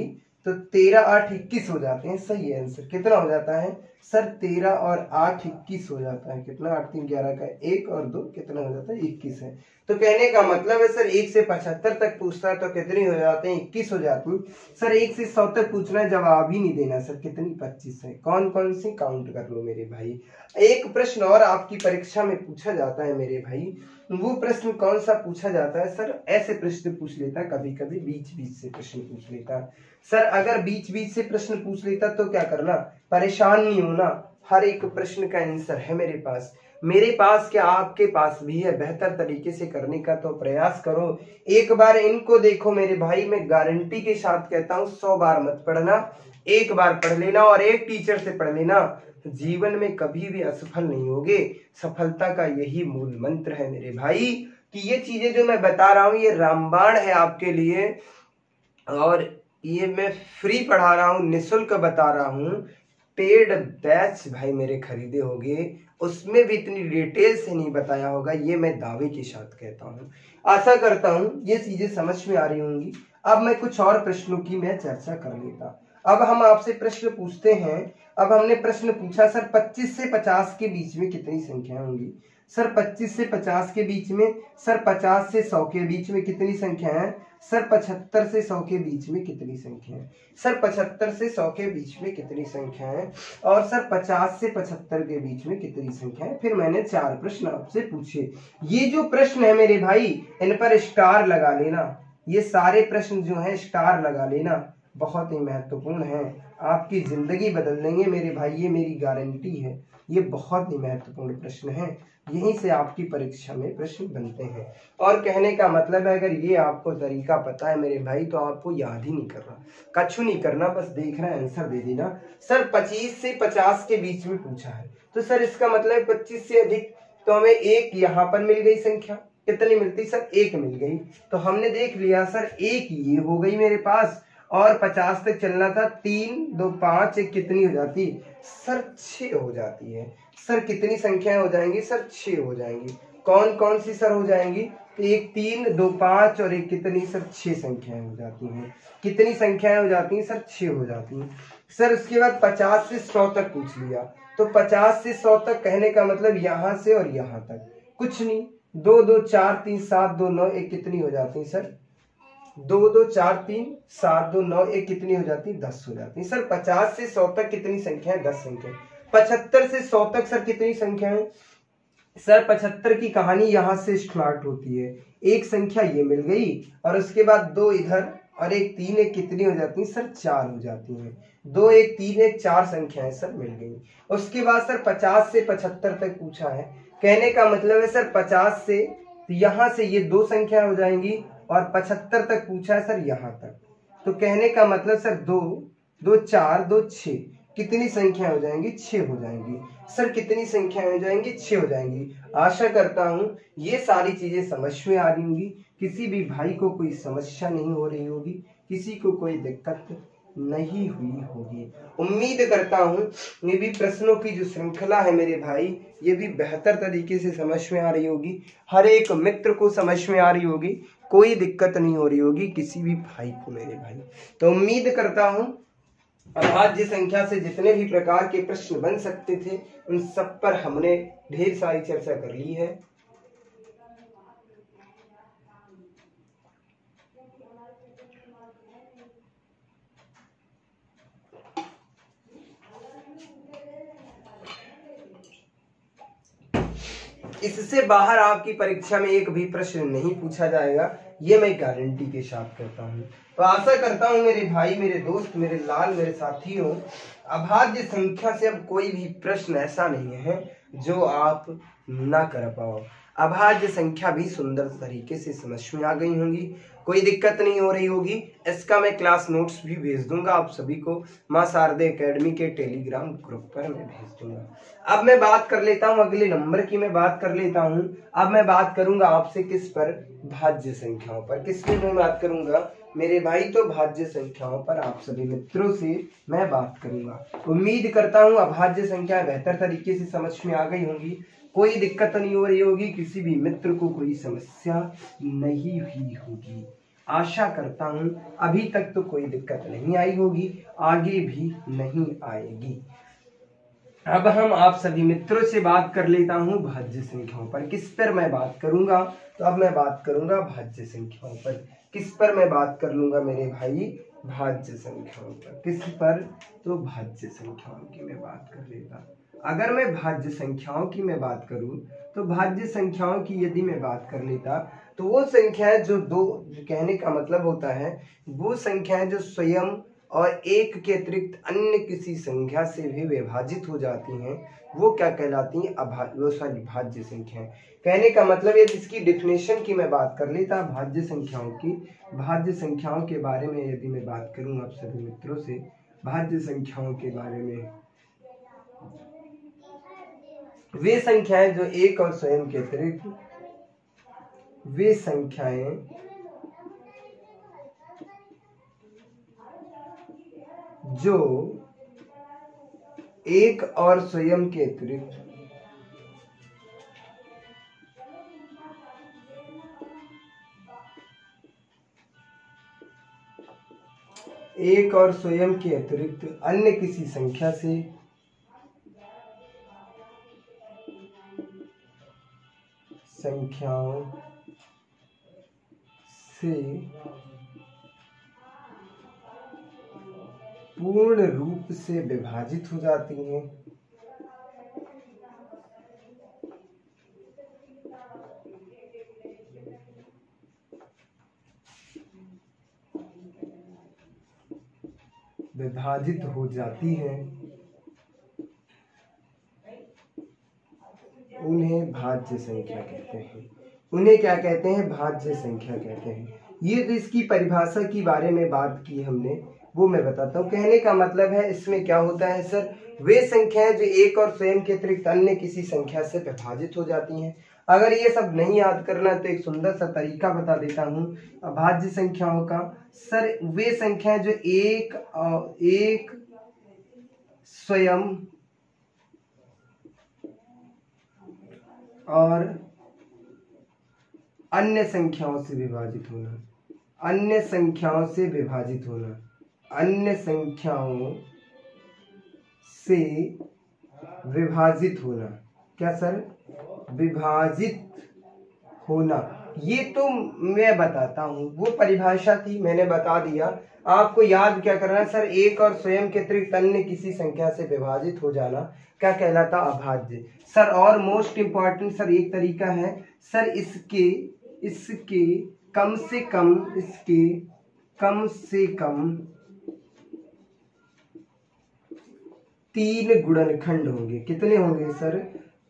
तो 13 8 21 हो जाते हैं। सही है आंसर। कितना हो जाता है सर? 13 और 8 21 हो जाता है। कितना? 8 3 11 का 1 और 2 कितना हो जाता है? 21 है। तो कहने का मतलब है सर 1 से 75 तक पूछता है तो कितनी हो जाते हैं? 21 हो जाती हैं। सर 1 से 100 तक पूछना है, जवाब ही नहीं देना सर। कितनी? 25 है। कौन कौन सी? काउंट कर लो मेरे भाई। एक प्रश्न और आपकी परीक्षा में पूछा जाता है मेरे भाई। वो प्रश्न कौन सा पूछा जाता है सर? ऐसे प्रश्न पूछ लेता है, कभी कभी बीच बीच से प्रश्न पूछ लेता है। सर अगर बीच बीच से प्रश्न पूछ लेता तो क्या करना? परेशान नहीं होना। हर एक प्रश्न का आंसर है मेरे पास। मेरे पास क्या आपके पास भी है? बेहतर तरीके से करने का तो प्रयास करो। एक बार इनको देखो मेरे भाई, मैं गारंटी के साथ कहता हूँ 100 बार मत पढ़ना, 1 बार पढ़ लेना और एक टीचर से पढ़ लेना। जीवन में कभी भी असफल नहीं होगे। सफलता का यही मूल मंत्र है मेरे भाई कि ये चीजें जो मैं बता रहा हूँ ये रामबाण है आपके लिए, और ये मैं फ्री पढ़ा रहा हूँ, निःशुल्क बता रहा हूँ। पेड बैच भाई मेरे खरीदे होंगे, उसमें भी इतनी डिटेल से नहीं बताया होगा, ये मैं दावे के साथ कहता हूँ। आशा करता हूँ ये चीजें समझ में आ रही होंगी। अब मैं कुछ और प्रश्नों की मैं चर्चा कर लेता। अब हम आपसे प्रश्न पूछते हैं। अब हमने प्रश्न पूछा सर 25 से 50 के बीच में कितनी संख्याएं होंगी? सर 25 से 50 के बीच में, सर 50 से 100 के बीच में कितनी संख्या है? सर 75 से 100 के बीच में कितनी संख्या है? सर 75 से 100 के बीच में कितनी संख्या है? और सर 50 से 75 के बीच में कितनी संख्या है? फिर मैंने 4 प्रश्न आपसे पूछे। ये जो प्रश्न है मेरे भाई इन पर स्टार लगा लेना। ये सारे प्रश्न जो है स्टार लगा लेना, बहुत ही महत्वपूर्ण है, आपकी जिंदगी बदल देंगे मेरे भाई, ये मेरी गारंटी है। ये बहुत ही महत्वपूर्ण प्रश्न है, यहीं से आपकी परीक्षा में प्रश्न बनते हैं। और कहने का मतलब है अगर ये आपको तरीका पता है मेरे भाई तो आपको याद ही नहीं करना, कछु नहीं करना, बस देखना आंसर दे देना। सर 25 से 50 के बीच में पूछा है, तो सर इसका मतलब 25 से अधिक, तो हमें एक यहाँ पर मिल गई संख्या। कितनी मिलती? सर 1 मिल गई। तो हमने देख लिया सर 1 ये हो गई मेरे पास, और 50 तक चलना था। 3 2 5 1 कितनी हो जाती? सर 6 हो जाती है। सर कितनी संख्याएं हो जाएंगी? सर 6 हो जाएंगी। कौन कौन सी सर हो जाएंगी? तो 1 3 2 5 और 1 कितनी? सर 6 संख्याएं हो जाती हैं। कितनी संख्याएं हो जाती हैं? सर 6 हो जाती हैं। सर उसके बाद 50 से 100 तक पूछ लिया, तो 50 से 100 तक कहने का मतलब यहाँ से और यहाँ तक कुछ नहीं। 2 2 4 3 7 2 9 1 कितनी हो जाती है? सर 2 2 4 3 7 2 9 1 कितनी हो जाती? 10 हो जाती है। सर 50 से 100 तक कितनी संख्या है? 10 संख्या। 75 से 100 तक सर कितनी संख्या है? सर 75 की कहानी यहाँ से स्टार्ट होती है। एक संख्या ये मिल गई और उसके बाद 2 इधर और एक 3 एक कितनी हो जाती है सर? 4 हो जाती हैं। 2 1 3 1 4 संख्याएं सर मिल गई। उसके बाद सर 50 से 75 तक पूछा है। कहने का मतलब है सर 50 से तो यहाँ से ये 2 संख्या हो जाएंगी और 75 तक पूछा है सर यहाँ तक। तो कहने का मतलब सर 2 2 4 2 6 कितनी संख्या हो जाएंगी? 6 हो जाएंगी। सर कितनी संख्या हो जाएंगी? 6 हो जाएंगी। आशा करता हूं ये सारी चीजें समझ में आ रही होंगी, किसी भी भाई को कोई समस्या नहीं हो रही होगी, किसी को कोई दिक्कत नहीं हुई होगी। उम्मीद करता हूं ये भी प्रश्नों की जो श्रृंखला है मेरे भाई, ये भी बेहतर तरीके से समझ में आ रही होगी, हर एक मित्र को समझ में आ रही होगी, कोई दिक्कत नहीं हो रही होगी किसी भी भाई को मेरे भाई। तो उम्मीद करता हूं अभाज्य संख्या से जितने भी प्रकार के प्रश्न बन सकते थे उन सब पर हमने ढेर सारी चर्चा कर ली है। इससे बाहर आपकी परीक्षा में एक भी प्रश्न नहीं पूछा जाएगा, ये मैं गारंटी के साथ कहता हूँ। तो आशा करता हूँ मेरे भाई, मेरे दोस्त, मेरे लाल, मेरे साथियों, अभाज्य संख्या से अब कोई भी प्रश्न ऐसा नहीं है जो आप ना कर पाओ। अभाज्य संख्या भी सुंदर तरीके से समझ में आ गई होंगी, कोई दिक्कत नहीं हो रही होगी। इसका मैं क्लास नोट्स भी भेज दूंगा आप सभी को, मां शारदे एकेडमी के टेलीग्राम ग्रुप पर मैं भेज दूंगा। अब मैं बात कर लेता हूं अगले नंबर की, मैं बात कर लेता हूं। अब मैं बात करूंगा आपसे किस पर? भाज्य संख्याओं पर। किस पे मैं बात करूंगा मेरे भाई? तो भाज्य संख्याओं पर आप सभी मित्रों से मैं बात करूंगा। उम्मीद करता हूं अभाज्य संख्या बेहतर तरीके से समझ में आ गई होंगी, कोई दिक्कत नहीं हो रही होगी, किसी भी मित्र को कोई समस्या नहीं हुई होगी। आशा करता हूं अभी तक तो कोई दिक्कत नहीं आई होगी, आगे भी नहीं आएगी। अब हम आप सभी मित्रों से बात कर लेता हूं भाज्य संख्याओं पर। किस पर मैं बात करूंगा? तो अब मैं बात करूंगा भाज्य संख्याओं पर। किस पर मैं बात कर लूंगा मेरे भाई? भाज्य संख्याओं पर। किस पर? तो भाज्य संख्याओं की मैं बात कर लेता। अगर मैं भाज्य संख्याओं की मैं बात करूं तो भाज्य संख्याओं की यदि मैं बात कर लेता तो वो संख्याएं जो दो, कहने का मतलब होता है वो संख्याएं जो स्वयं और एक के अतिरिक्त अन्य किसी संख्या से भी विभाजित हो जाती हैं, वो क्या कहलाती हैं? भाज्य संख्याएं। कहने का मतलब यदि इसकी डिफिनेशन की मैं बात कर लेता भाज्य संख्याओं की, भाज्य संख्याओं के बारे में यदि मैं बात करूं आप सभी मित्रों से, भाज्य संख्याओं के बारे में, वे संख्याएं जो एक और स्वयं के अतिरिक्त, वे संख्याएं जो एक और स्वयं के अतिरिक्त एक और स्वयं के अतिरिक्त अन्य किसी संख्या से संख्याओं से पूर्ण रूप से विभाजित हो जाती हैं, विभाजित हो जाती हैं, उन्हें भाज्य संख्या कहते हैं। उन्हें क्या कहते हैं? भाज्य संख्या कहते हैं। ये तो इसकी परिभाषा के बारे में बात की हमने, वो मैं बताता हूँ। कहने का मतलब है इसमें क्या होता है सर, वे संख्याएं जो एक और स्वयं के अतिरिक्त अन्य किसी संख्या से विभाजित हो जाती हैं। अगर ये सब नहीं याद करना तो एक सुंदर सा तरीका बता देता हूँ अभाज्य संख्याओं का। सर वे संख्याएं जो एक स्वयं और अन्य संख्याओं से विभाजित होना, अन्य संख्याओं से विभाजित होना, अन्य संख्याओं से विभाजित होना। क्या सर? विभाजित होना। ये तो मैं बताता हूँ, वो परिभाषा थी, मैंने बता दिया। आपको याद क्या करना है सर, एक और स्वयं के अतिरिक्त अन्य किसी संख्या से विभाजित हो जाना क्या कहलाता? अभाज्य। सर और मोस्ट इंपॉर्टेंट सर एक तरीका है सर, इसके कम से कम 3 गुणनखंड होंगे। कितने होंगे सर?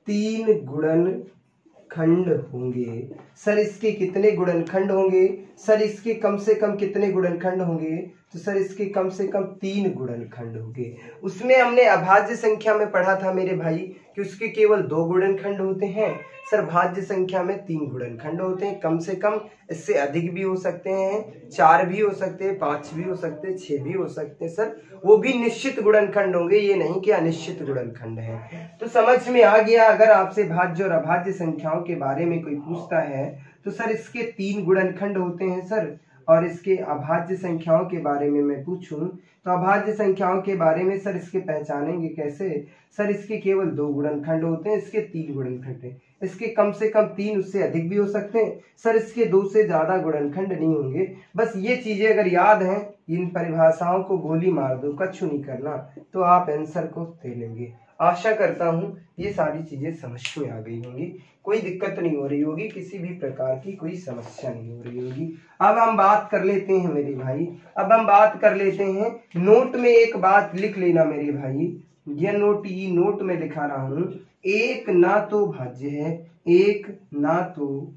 3 गुणनखंड होंगे। सर इसके कितने गुणनखंड होंगे? सर इसके कम से कम कितने गुणनखंड होंगे? तो सर इसके कम से कम 3 गुणनखंड होंगे। उसमें हमने अभाज्य संख्या में पढ़ा था मेरे भाई कि उसके केवल 2 गुणनखंड होते हैं। सर भाज्य संख्या में 3 गुणनखंड होते हैं कम से कम, इससे अधिक भी हो सकते हैं, 4 भी हो सकते हैं, 5 भी हो सकते हैं, 6 भी हो सकते हैं। सर वो भी निश्चित गुणनखंड होंगे, ये नहीं कि अनिश्चित गुणनखंड है। तो समझ में आ गया। अगर आपसे भाज्य और अभाज्य संख्याओं के बारे में कोई पूछता है तो सर इसके 3 गुणनखंड होते हैं सर। और इसके अभाज्य संख्याओं के बारे में मैं पूछूं तो अभाज्य संख्याओं के बारे में सर इसके पहचानेंगे कैसे? सर इसके केवल 2 गुणनखंड होते हैं, इसके 3 गुणनखंड हैं। इसके कम से कम 3, उससे अधिक भी हो सकते हैं। सर इसके 2 से ज्यादा गुणनखंड नहीं होंगे। बस ये चीजें अगर याद हैं, इन परिभाषाओं को गोली मार दो, कछु नहीं करना, तो आप आंसर को दे लेंगे। आशा करता हूँ ये सारी चीजें समझ में आ गई होंगी, कोई दिक्कत नहीं हो रही होगी, किसी भी प्रकार की कोई समस्या नहीं हो रही होगी। अब हम बात कर लेते हैं मेरे भाई, अब हम बात कर लेते हैं, नोट में एक बात लिख लेना मेरे भाई, यह नोट में लिखा रहा हूं, एक ना तो भाज्य है, एक ना तो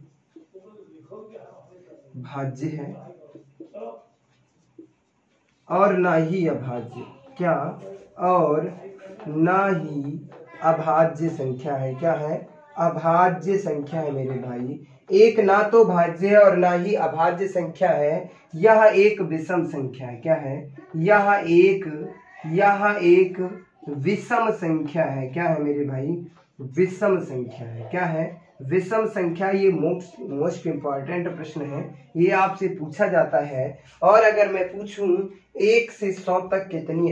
भाज्य है और ना ही अभाज्य, क्या? और ना ही अभाज्य संख्या है। क्या है? अभाज्य संख्या है मेरे भाई। एक ना तो भाज्य है और ना ही अभाज्य संख्या है, यह एक विषम संख्या है। क्या है? यह एक विषम संख्या है। क्या है मेरे भाई? विषम संख्या है। क्या है? विषम संख्या। ये मोस्ट इंपॉर्टेंट प्रश्न है, ये आपसे पूछा जाता है। और अगर मैं पूछूं 1 से 100 तक कितनी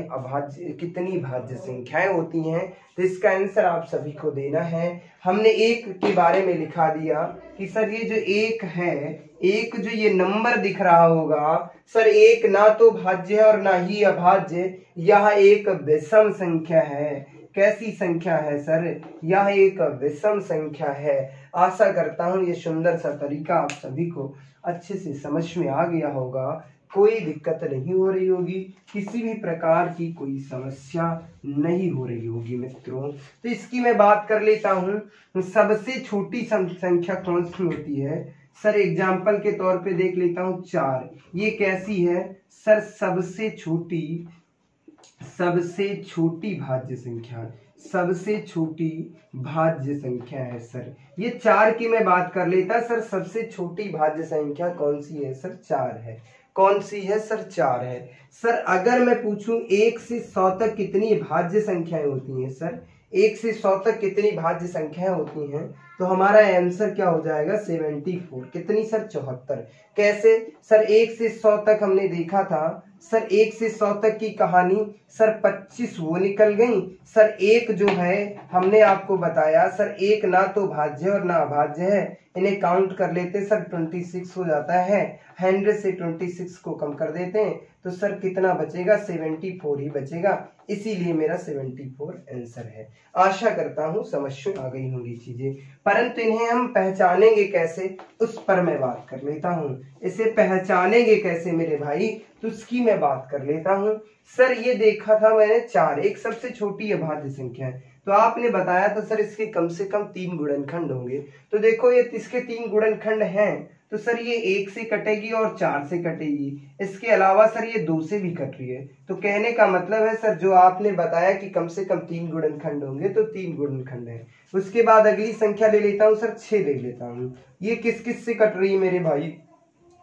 भाज्य संख्याएं होती हैं, तो इसका आंसर आप सभी को देना है। हमने 1 के बारे में लिखा दिया कि सर ये जो 1 है, एक जो ये नंबर दिख रहा होगा सर, एक ना तो भाज्य है और ना ही अभाज्य, यह एक विषम संख्या है। कैसी संख्या है सर? यह एक विषम संख्या है। आशा करता हूं ये सुंदर सा तरीका आप सभी को अच्छे से समझ में आ गया होगा, कोई दिक्कत नहीं हो रही होगी, किसी भी प्रकार की कोई समस्या नहीं हो रही होगी मित्रों। तो इसकी मैं बात कर लेता हूं, सबसे छोटी संख्या कौन सी होती है? सर एग्जाम्पल के तौर पे देख लेता हूं 4। ये कैसी है सर? सबसे छोटी भाज्य संख्या, सबसे छोटी भाज्य संख्या है सर। ये 4 की मैं बात कर लेता सर, सबसे छोटी भाज्य संख्या कौन सी है सर? 4 है। कौन सी है सर? 4 है। सर अगर मैं पूछूं 1 से 100 तक कितनी भाज्य संख्याएं होती हैं सर, 1 से 100 तक कितनी भाज्य संख्याएं होती हैं, तो हमारा आंसर क्या हो जाएगा? 74। कितनी सर? 74। कैसे सर? 1 से 100 तक हमने देखा था सर, 1 से 100 तक की कहानी सर 25 वो निकल गई सर। एक जो है हमने आपको बताया सर, एक ना तो भाज्य और ना अभाज्य है, इन्हें काउंट कर लेते सर 26 हो जाता है। 100 से 26 को कम कर देते हैं तो सर कितना बचेगा? 74 ही बचेगा, इसीलिए मेरा 74 आंसर है। आशा करता हूं समझ में आ गई होंगी चीजें, परंतु इन्हें हम पहचानेंगे कैसे, उस पर मैं बात कर लेता हूं। इसे पहचानेंगे कैसे मेरे भाई, तो उसकी मैं बात कर लेता हूं। सर ये देखा था मैंने 4 एक सबसे छोटी अभाज्य संख्या है, तो आपने बताया था सर इसके कम से कम 3 गुणनखंड होंगे। तो देखो ये इसके 3 गुणनखंड हैं, तो सर ये 1 से कटेगी और 4 से कटेगी, इसके अलावा सर ये 2 से भी कट रही है। तो कहने का मतलब है सर, जो आपने बताया कि कम से कम 3 गुणनखंड होंगे, तो 3 गुणनखंड है। उसके बाद अगली संख्या ले लेता हूं सर, 6 ले लेता हूं। ये किस किस से कट रही है मेरे भाई?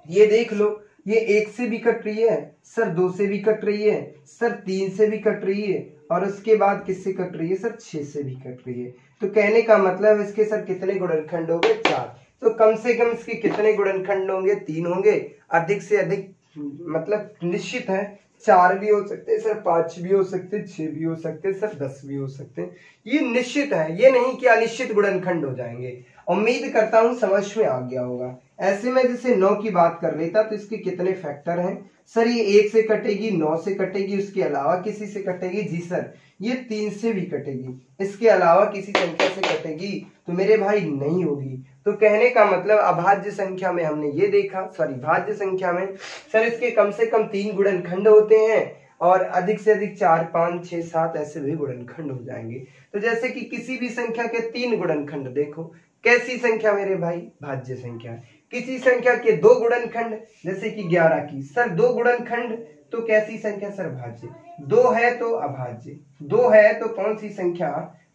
ये देख लो, ये 1 से भी कट रही है सर, 2 से भी कट रही है सर, 3 से भी कट रही है, और उसके बाद किससे कट रही है सर? 6 से भी कट रही है। तो कहने का मतलब इसके सर कितने गुणनखंड होंगे? 4। तो कम से कम इसके कितने गुणनखंड होंगे? 3 होंगे। अधिक से अधिक मतलब निश्चित है, 4 भी हो सकते हैं सर, 5 भी हो सकते हैं, 6 भी हो सकते हैं सर, 10 भी हो सकते हैं। ये निश्चित है, ये नहीं कि अनिश्चित गुणनखंड हो जाएंगे। उम्मीद करता हूं समझ में आ गया होगा। ऐसे में जैसे 9 की बात कर लेता तो इसके कितने फैक्टर हैं सर? ये 1 से कटेगी, 9 से कटेगी, उसके अलावा किसी से कटेगी? जी सर ये 3 से भी कटेगी, इसके अलावा किसी संख्या से कटेगी तो मेरे भाई नहीं होगी। तो कहने का मतलब अभाज्य संख्या में हमने ये देखा, सॉरी भाज्य संख्या में सर इसके कम से कम 3 गुणनखंड होते हैं और अधिक से अधिक 4, 5, 6, 7 ऐसे भी गुणनखंड हो जाएंगे। तो जैसे कि किसी भी संख्या के 3 गुणनखंड देखो, कैसी संख्या मेरे भाई? भाज्य संख्या। किसी संख्या के 2 गुणनखंड जैसे कि 11 की, सर 2 गुणनखंड तो कैसी संख्या सर? भाज्य। 2 है तो अभाज्य, 2 है तो कौन सी संख्या?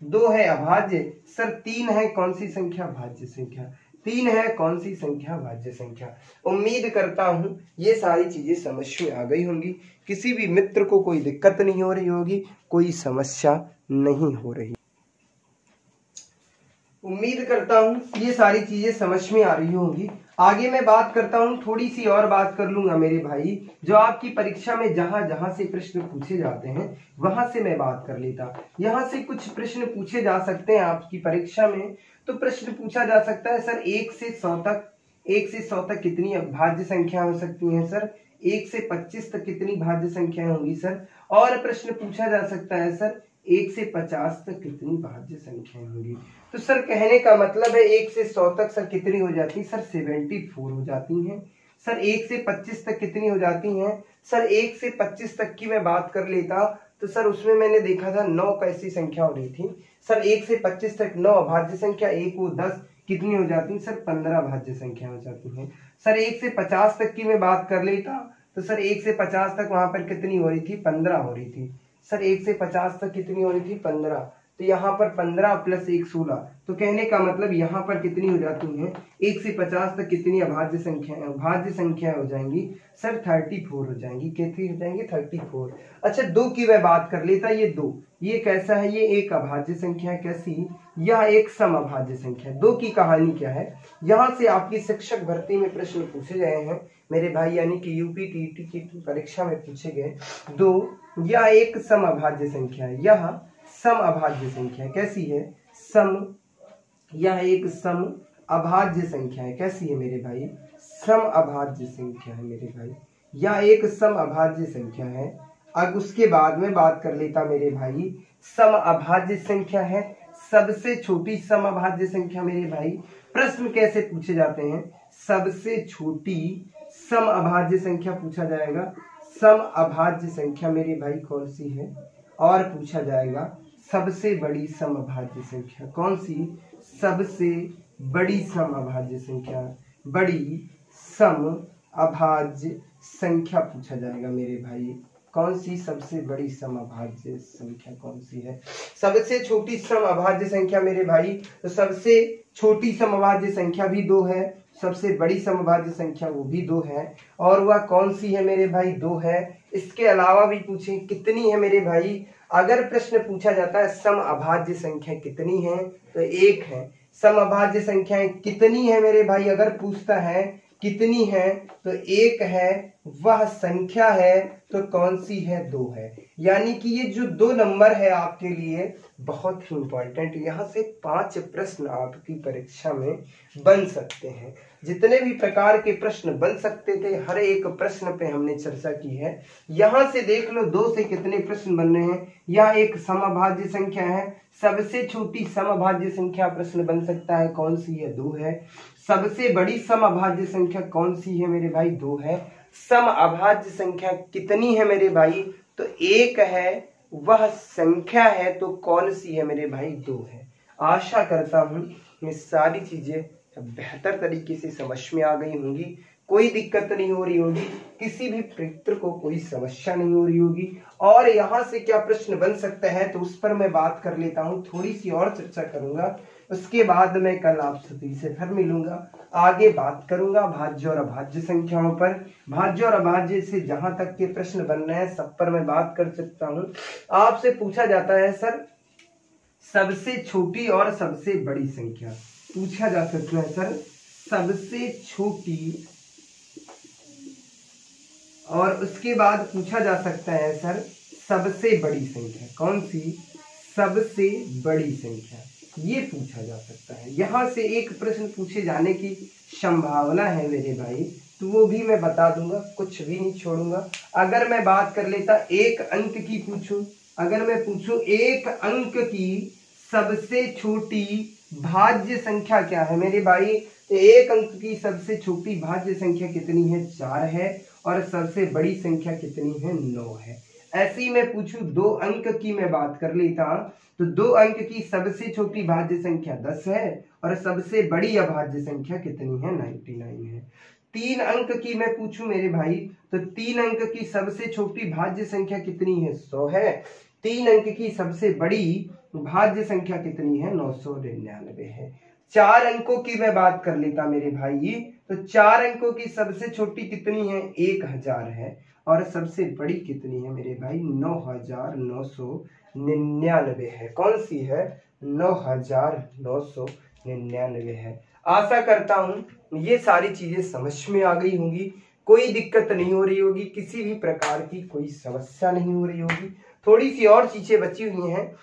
2 है अभाज्य। सर 3 है कौन सी संख्या? भाज्य संख्या। 3 है कौन सी संख्या? भाज्य संख्या। उम्मीद करता हूं ये सारी चीजें समझ में आ गई होंगी, किसी भी मित्र को कोई दिक्कत नहीं हो रही होगी, कोई समस्या नहीं हो रही। उम्मीद करता हूं ये सारी चीजें समझ में आ रही होंगी। आगे मैं बात करता हूं, थोड़ी सी और बात कर लूंगा मेरे भाई, जो आपकी परीक्षा में जहां जहां से प्रश्न पूछे जाते हैं वहां से मैं बात कर लेता। यहां से कुछ प्रश्न पूछे जा सकते हैं आपकी परीक्षा में। तो प्रश्न पूछा जा सकता है सर 1 से 100 तक, 1 से 100 तक कितनी भाज्य संख्या हो सकती है सर? 1 से 25 तक कितनी भाज्य संख्याएं होंगी सर? और प्रश्न पूछा जा सकता है सर 1 से 50 तक कितनी भाज्य संख्याएं होंगी? तो सर कहने का मतलब है 1 से 100 तक सर कितनी हो जाती है सर? 74 हो जाती हैं। सर 1 से 25 तक कितनी हो जाती हैं सर? 1 से 25 तक की मैं बात कर लेता तो सर उसमें मैंने देखा था 9 कैसी संख्या हो रही थी सर? 1 से 25 तक 9 भाज्य संख्या, 1 को 10 कितनी हो जाती सर? 15 भाज्य संख्या हो जाती है। सर 1 से 50 तक की मैं बात कर लेता तो सर 1 से 50 तक वहां पर कितनी हो रही थी? 15 हो रही थी सर। 1 से 50 तक कितनी हो रही थी? 15। तो यहाँ पर 15 प्लस 1 16। तो कहने का मतलब यहाँ पर कितनी हो जाती हैं? 1 से 50 तक कितनी अभाज्य संख्या, भाज्य संख्या हो जाएंगी सर? 34 हो जाएंगी। कितनी हो जाएंगी? 34। अच्छा 2 की मैं बात कर लेता। ये 2 ये कैसा है? ये एक अभाज्य संख्या है। कैसी? यह एक समअभाज्य संख्या है। 2 की कहानी क्या है? यहाँ से आपकी शिक्षक भर्ती में प्रश्न पूछे गए हैं मेरे भाई, यानी कि यूपी टीटी की परीक्षा में पूछे गए 2। यह एक समअभाज्य संख्या है, यह सम अभाज्य संख्या कैसी है? सम। यह एक सम अभाज्य संख्या है। कैसी है मेरे भाई? सम अभाज्य संख्या है मेरे भाई। यह एक सम अभाज्य संख्या है। अब उसके बाद में बात कर लेता मेरे भाई, सम अभाज्य संख्या है सबसे छोटी सम अभाज्य संख्या मेरे भाई। प्रश्न कैसे पूछे जाते हैं? सबसे छोटी सम अभाज्य संख्या पूछा जाएगा। सम अभाज्य संख्या मेरे भाई कौन सी है? और पूछा जाएगा सबसे बड़ी समअभाज्य संख्या कौन सी? सबसे बड़ी समअभाज्य संख्या, बड़ी समअभाज्य संख्या पूछा जाएगा मेरे भाई। कौन सी सबसे बड़ी समअभाज्य संख्या कौन सी है? सबसे छोटी समअभाज्य संख्या मेरे भाई, तो सबसे छोटी समअभाज्य संख्या भी 2 है, सबसे बड़ी समअभाज्य संख्या वो भी 2 है। और वह कौन सी है मेरे भाई? 2 है। इसके अलावा भी पूछे कितनी है मेरे भाई? अगर प्रश्न पूछा जाता है सम अभाज्य संख्या कितनी है, तो 1 है। सम अभाज्य संख्याएं कितनी है मेरे भाई? अगर पूछता है कितनी है तो 1 है। वह संख्या है तो कौन सी है? 2 है। यानी कि ये जो 2 नंबर है आपके लिए बहुत ही इंपॉर्टेंट। यहाँ से 5 प्रश्न आपकी परीक्षा में बन सकते हैं। जितने भी प्रकार के प्रश्न बन सकते थे हर एक प्रश्न पे हमने चर्चा की है। यहाँ से देख लो 2 से कितने प्रश्न बन रहे हैं। यह एक समअभाज्य संख्या है, सबसे छोटी समअभाज्य संख्या प्रश्न बन सकता है, कौन सी है? 2 है। सबसे बड़ी समअभाज्य संख्या कौन सी है मेरे भाई? 2 है। समअभाज्य संख्या कितनी है मेरे भाई? तो 1 है। वह संख्या है तो कौन सी है मेरे भाई? 2 है। आशा करता हूं ये सारी चीजें बेहतर तरीके से समझ में आ गई होंगी, कोई दिक्कत नहीं हो रही होगी, किसी भी मित्र को कोई समस्या नहीं हो रही होगी। और यहाँ से क्या प्रश्न बन सकता है तो उस पर मैं बात कर लेता हूँ, थोड़ी सी और चर्चा करूंगा। उसके बाद मैं कल आप सभी से फिर मिलूंगा, आगे बात करूंगा भाज्य और अभाज्य संख्याओं पर। भाज्य और अभाज्य से जहां तक के प्रश्न बन रहे हैं सब पर मैं बात कर सकता हूँ। आपसे पूछा जाता है सर सबसे छोटी और सबसे बड़ी संख्या पूछा जा सकता है सर, सबसे छोटी और उसके बाद पूछा जा सकता है सर सबसे बड़ी संख्या कौन सी? सबसे बड़ी संख्या। ये पूछा जा सकता है। यहाँ से एक प्रश्न पूछे जाने की संभावना है मेरे भाई, तो वो भी मैं बता दूंगा, कुछ भी नहीं छोड़ूंगा। अगर मैं बात कर लेता एक अंक की पूछूं, अगर मैं पूछूं एक अंक की सबसे छोटी भाज्य संख्या क्या है मेरे भाई, तो एक अंक की सबसे छोटी भाज्य संख्या कितनी है, 4 है, और सबसे बड़ी संख्या कितनी है, 9 है। ऐसे ही मैं पूछूं 2 अंक की मैं बात कर लेता, तो 2 अंक की सबसे छोटी भाज्य संख्या 10 है, और सबसे बड़ी अभाज्य संख्या कितनी है, 99 है। 3 अंक की मैं पूछूं मेरे भाई, तो 3 अंक की सबसे छोटी भाज्य संख्या कितनी है, 100 है। 3 अंक की सबसे बड़ी भाज्य संख्या कितनी है, 999 है। 4 अंकों की मैं बात कर लेता मेरे भाई, तो 4 अंकों की सबसे छोटी कितनी है, 1000 है, और सबसे बड़ी कितनी है मेरे भाई, 9999 है। कौन सी है, 9999 है। आशा करता हूं ये सारी चीजें समझ में आ गई होंगी, कोई दिक्कत नहीं हो रही होगी, किसी भी प्रकार की कोई समस्या नहीं हो रही होगी। थोड़ी सी और चीजें बची हुई हैं,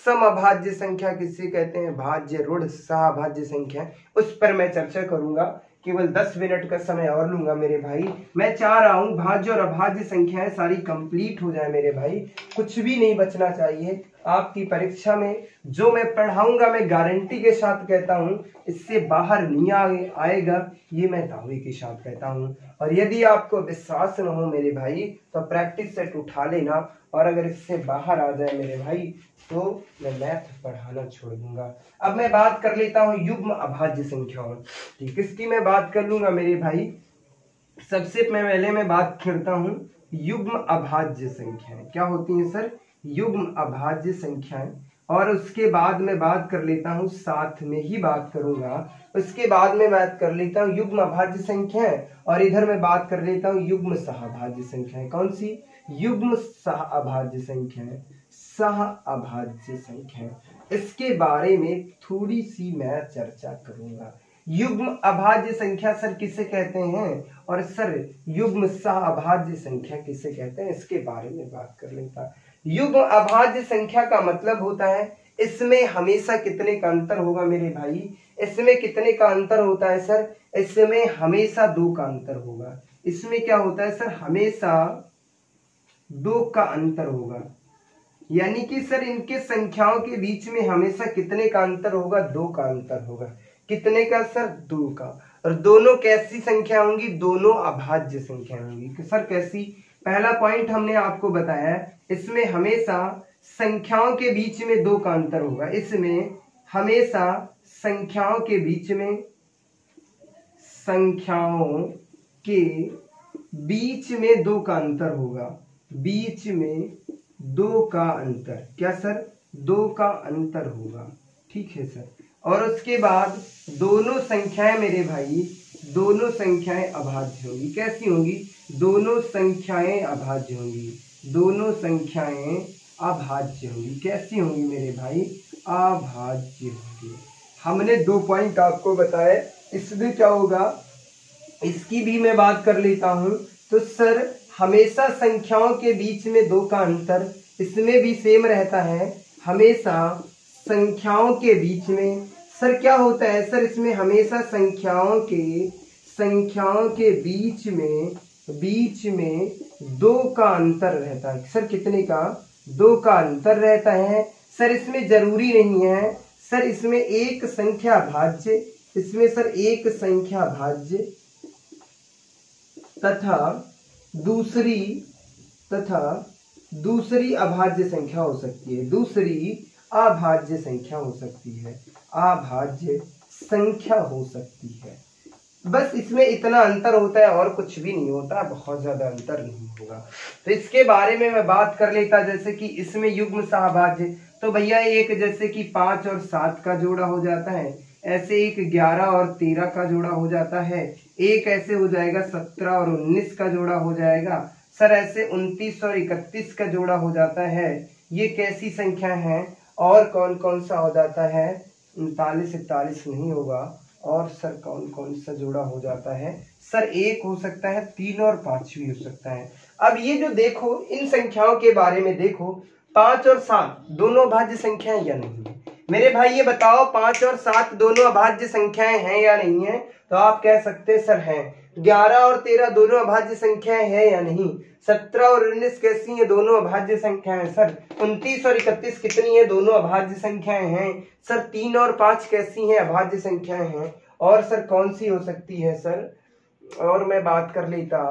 समअभाज्य संख्या किसे कहते हैं, भाज्य ऋण सहअभाज्य संख्या, उस पर मैं चर्चा करूंगा। केवल 10 मिनट का समय और लूंगा मेरे भाई। मैं चाह रहा हूं भाज्य और अभाज्य संख्याएं सारी कंप्लीट हो जाए मेरे भाई, कुछ भी नहीं बचना चाहिए। आपकी परीक्षा में जो मैं पढ़ाऊंगा, मैं गारंटी के साथ कहता हूं, इससे बाहर नहीं आएगा, ये मैं दावे के साथ कहता हूं। और यदि आपको विश्वास न हो मेरे भाई, तो प्रैक्टिस सेट उठा लेना, और अगर इससे बाहर आ जाए मेरे भाई, तो मैं मैथ पढ़ाना छोड़ दूंगा। अब मैं बात कर लेता हूं युग्म अभाज्य संख्याओं, ठीक, इसकी मैं बात कर लूंगा मेरे भाई। सबसे पहले मैं बात करता हूं युग्म अभाज्य संख्याएं क्या होती हैं सर, युग्म अभाज्य संख्याएं। और उसके बाद मैं बात कर लेता हूं, साथ में ही बात करूंगा, उसके बाद में बात कर लेता हूं युग्म अभाज्य संख्याएं, और इधर मैं बात कर लेता हूं युग्म सहअभाज्य संख्याएं। कौन सी, युग्म सहअभाज्य संख्याएं, सहअभाज्य संख्याएं, इसके बारे में थोड़ी सी मैं चर्चा करूंगा। युग्म अभाज्य संख्या सर किसे कहते हैं, और सर युग्म सहअभाज्य संख्या किसे कहते हैं, इसके बारे में बात कर लेता। युग्म अभाज्य संख्या का मतलब होता है इसमें हमेशा कितने का अंतर होगा मेरे भाई, इसमें कितने का अंतर होता है सर, इसमें हमेशा 2 का अंतर होगा। इसमें क्या होता है सर, हमेशा 2 का अंतर होगा, यानी कि सर इनके संख्याओं के बीच में हमेशा कितने का अंतर होगा, 2 का अंतर होगा। कितने का सर, 2 का। और दोनों कैसी संख्या होंगी, दोनों अभाज्य संख्या होंगी। सर कैसी, पहला पॉइंट हमने आपको बताया, इसमें हमेशा संख्याओं के बीच में 2 का अंतर होगा। इसमें हमेशा संख्याओं के बीच में, संख्याओं के बीच में 2 का अंतर होगा, बीच में 2 का अंतर, क्या सर, 2 का अंतर होगा, ठीक है सर। और उसके बाद दोनों संख्याएं मेरे भाई, दोनों संख्याएं अभाज्य होंगी। कैसी होंगी, दोनों संख्याएं अभाज्य होंगी, दोनों संख्याएं अभाज्य होंगी। कैसी होंगी मेरे भाई, अभाज्य होंगी। हमने 2 पॉइंट आपको बताए, इसमें क्या होगा, इसकी भी मैं बात कर लेता हूं। तो सर हमेशा संख्याओं के बीच में 2 का अंतर, इसमें भी सेम रहता है, हमेशा संख्याओं के बीच में सर क्या होता है, सर इसमें हमेशा संख्याओं के बीच में 2 का अंतर रहता है। सर कितने का, 2 का अंतर रहता है। सर इसमें जरूरी नहीं है, सर इसमें एक संख्या भाज्य, इसमें सर एक संख्या भाज्य तथा दूसरी अभाज्य संख्या हो सकती है, दूसरी अभाज्य संख्या हो सकती है, अभाज्य संख्या हो सकती है। बस इसमें इतना अंतर होता है और कुछ भी नहीं होता, बहुत ज्यादा अंतर नहीं होगा। तो इसके बारे में मैं बात कर लेता, जैसे कि इसमें युग्म सहअभाज्य, तो भैया एक जैसे कि 5 और 7 का जोड़ा हो जाता है, ऐसे एक 11 और 13 का जोड़ा हो जाता है, एक ऐसे हो जाएगा 17 और 19 का जोड़ा हो जाएगा, सर ऐसे 29 और 31 का जोड़ा हो जाता है। ये कैसी संख्या है, और कौन कौन सा हो जाता है, 39 41 नहीं होगा, और सर कौन कौन सा जोड़ा हो जाता है, सर 1 हो सकता है, 3 और 5 भी हो सकता है। अब ये जो देखो इन संख्याओं के बारे में देखो, 5 और 7 दोनों भाज्य संख्याएं या नहीं है, मेरे भाई ये बताओ 5 और 7 दोनों अभाज्य संख्याएं हैं या नहीं है? तो आप कह सकते हैं सर हैं। 11 और 13 दोनों अभाज्य संख्याएं हैं या नहीं? 17 और 19 कैसी है? दोनों अभाज्य संख्याएं। सर 29 और 31 कितनी है? दोनों अभाज्य संख्याएं हैं। सर 3 और 5 कैसी हैं? अभाज्य संख्याएं हैं। और सर कौन सी हो सकती है सर? और मैं बात कर लेता,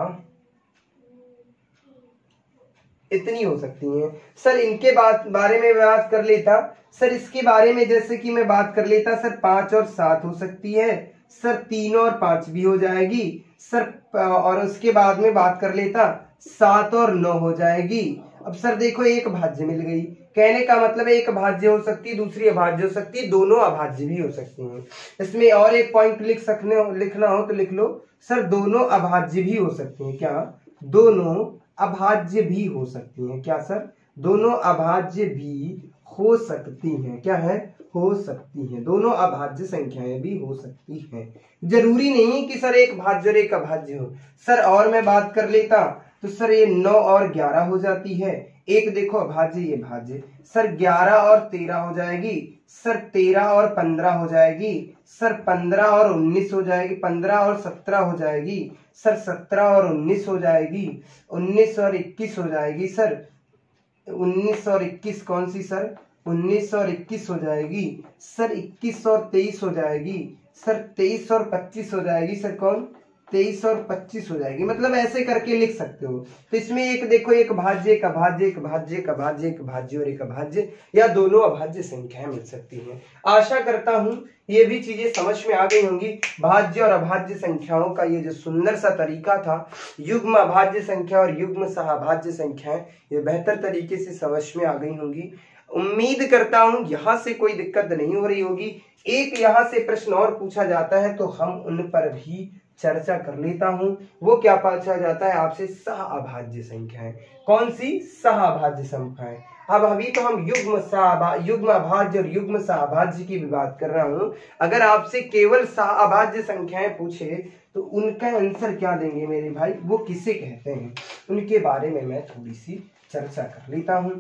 इतनी हो सकती हैं सर। इनके बारे में बात कर लेता सर, इसके बारे में जैसे कि मैं बात कर लेता सर 5 और 7 हो सकती है सर, 3 और 5 भी हो जाएगी सर, और उसके बाद में बात कर लेता 7 और 9 हो जाएगी। अब सर देखो एक भाज्य मिल गई, कहने का मतलब एक भाज्य हो सकती है, दूसरी अभाज्य हो सकती है, दोनों अभाज्य भी हो सकती हैं। इसमें और एक पॉइंट लिखना हो तो लिख लो सर, दोनों अभाज्य भी हो सकती हैं। क्या? दोनों अभाज्य भी हो सकती हैं। क्या सर? दोनों अभाज्य भी हो सकती हैं। क्या है? हो सकती हैं। दोनों अभाज्य संख्याएं भी हो सकती हैं। जरूरी नहीं कि सर एक भाज्य और एक अभाज्य हो सर। और मैं बात कर लेता तो सर ये 9 और 11 हो जाती है। एक देखो अभाज्य, ये भाज्य सर 11 और 13 हो जाएगी सर, 13 और 15 हो जाएगी सर, 15 और 19 हो जाएगी, 15 और 17 हो जाएगी सर, 17 और 19 हो जाएगी, 19 और 21 हो जाएगी सर, 19 और 21 कौन सी सर? 19 और 21 हो जाएगी सर, 21 और 23 हो जाएगी सर, 23 और 25 हो जाएगी सर, कौन? 23 और 25 हो जाएगी। मतलब ऐसे करके लिख सकते हो। तो इसमें एक देखो, एक भाज्य, एक अभाज्य, एक भाज्य, एक अभाज्य, एक भाज्य और एक अभाज्य, या दोनों अभाज्य संख्याएं मिल सकती हैं। आशा करता हूं ये भी चीजें समझ में आ गई होंगी। भाज्य और अभाज्य संख्याओं का ये जो सुंदर सा तरीका था, युग्म अभाज्य संख्या और युग्म सहअभाज्य संख्याएं, ये बेहतर तरीके से समझ में आ गई होंगी। उम्मीद करता हूं यहां से कोई दिक्कत नहीं हो रही होगी। एक यहां से प्रश्न और पूछा जाता है तो हम उन पर भी चर्चा कर लेता हूं। वो क्या पूछा जाता है आपसे? सहअभाज्य संख्याएं। कौन सी? सहअभाज्य संख्याएं। अब अभी तो हम युग्म अभाज्य और युग्म सहअभाज्य की भी बात कर रहा हूं। अगर आपसे केवल सहअभाज्य संख्याएं पूछे तो उनका आंसर क्या देंगे मेरे भाई? वो किसे कहते हैं? उनके बारे में मैं थोड़ी सी चर्चा कर लेता हूं।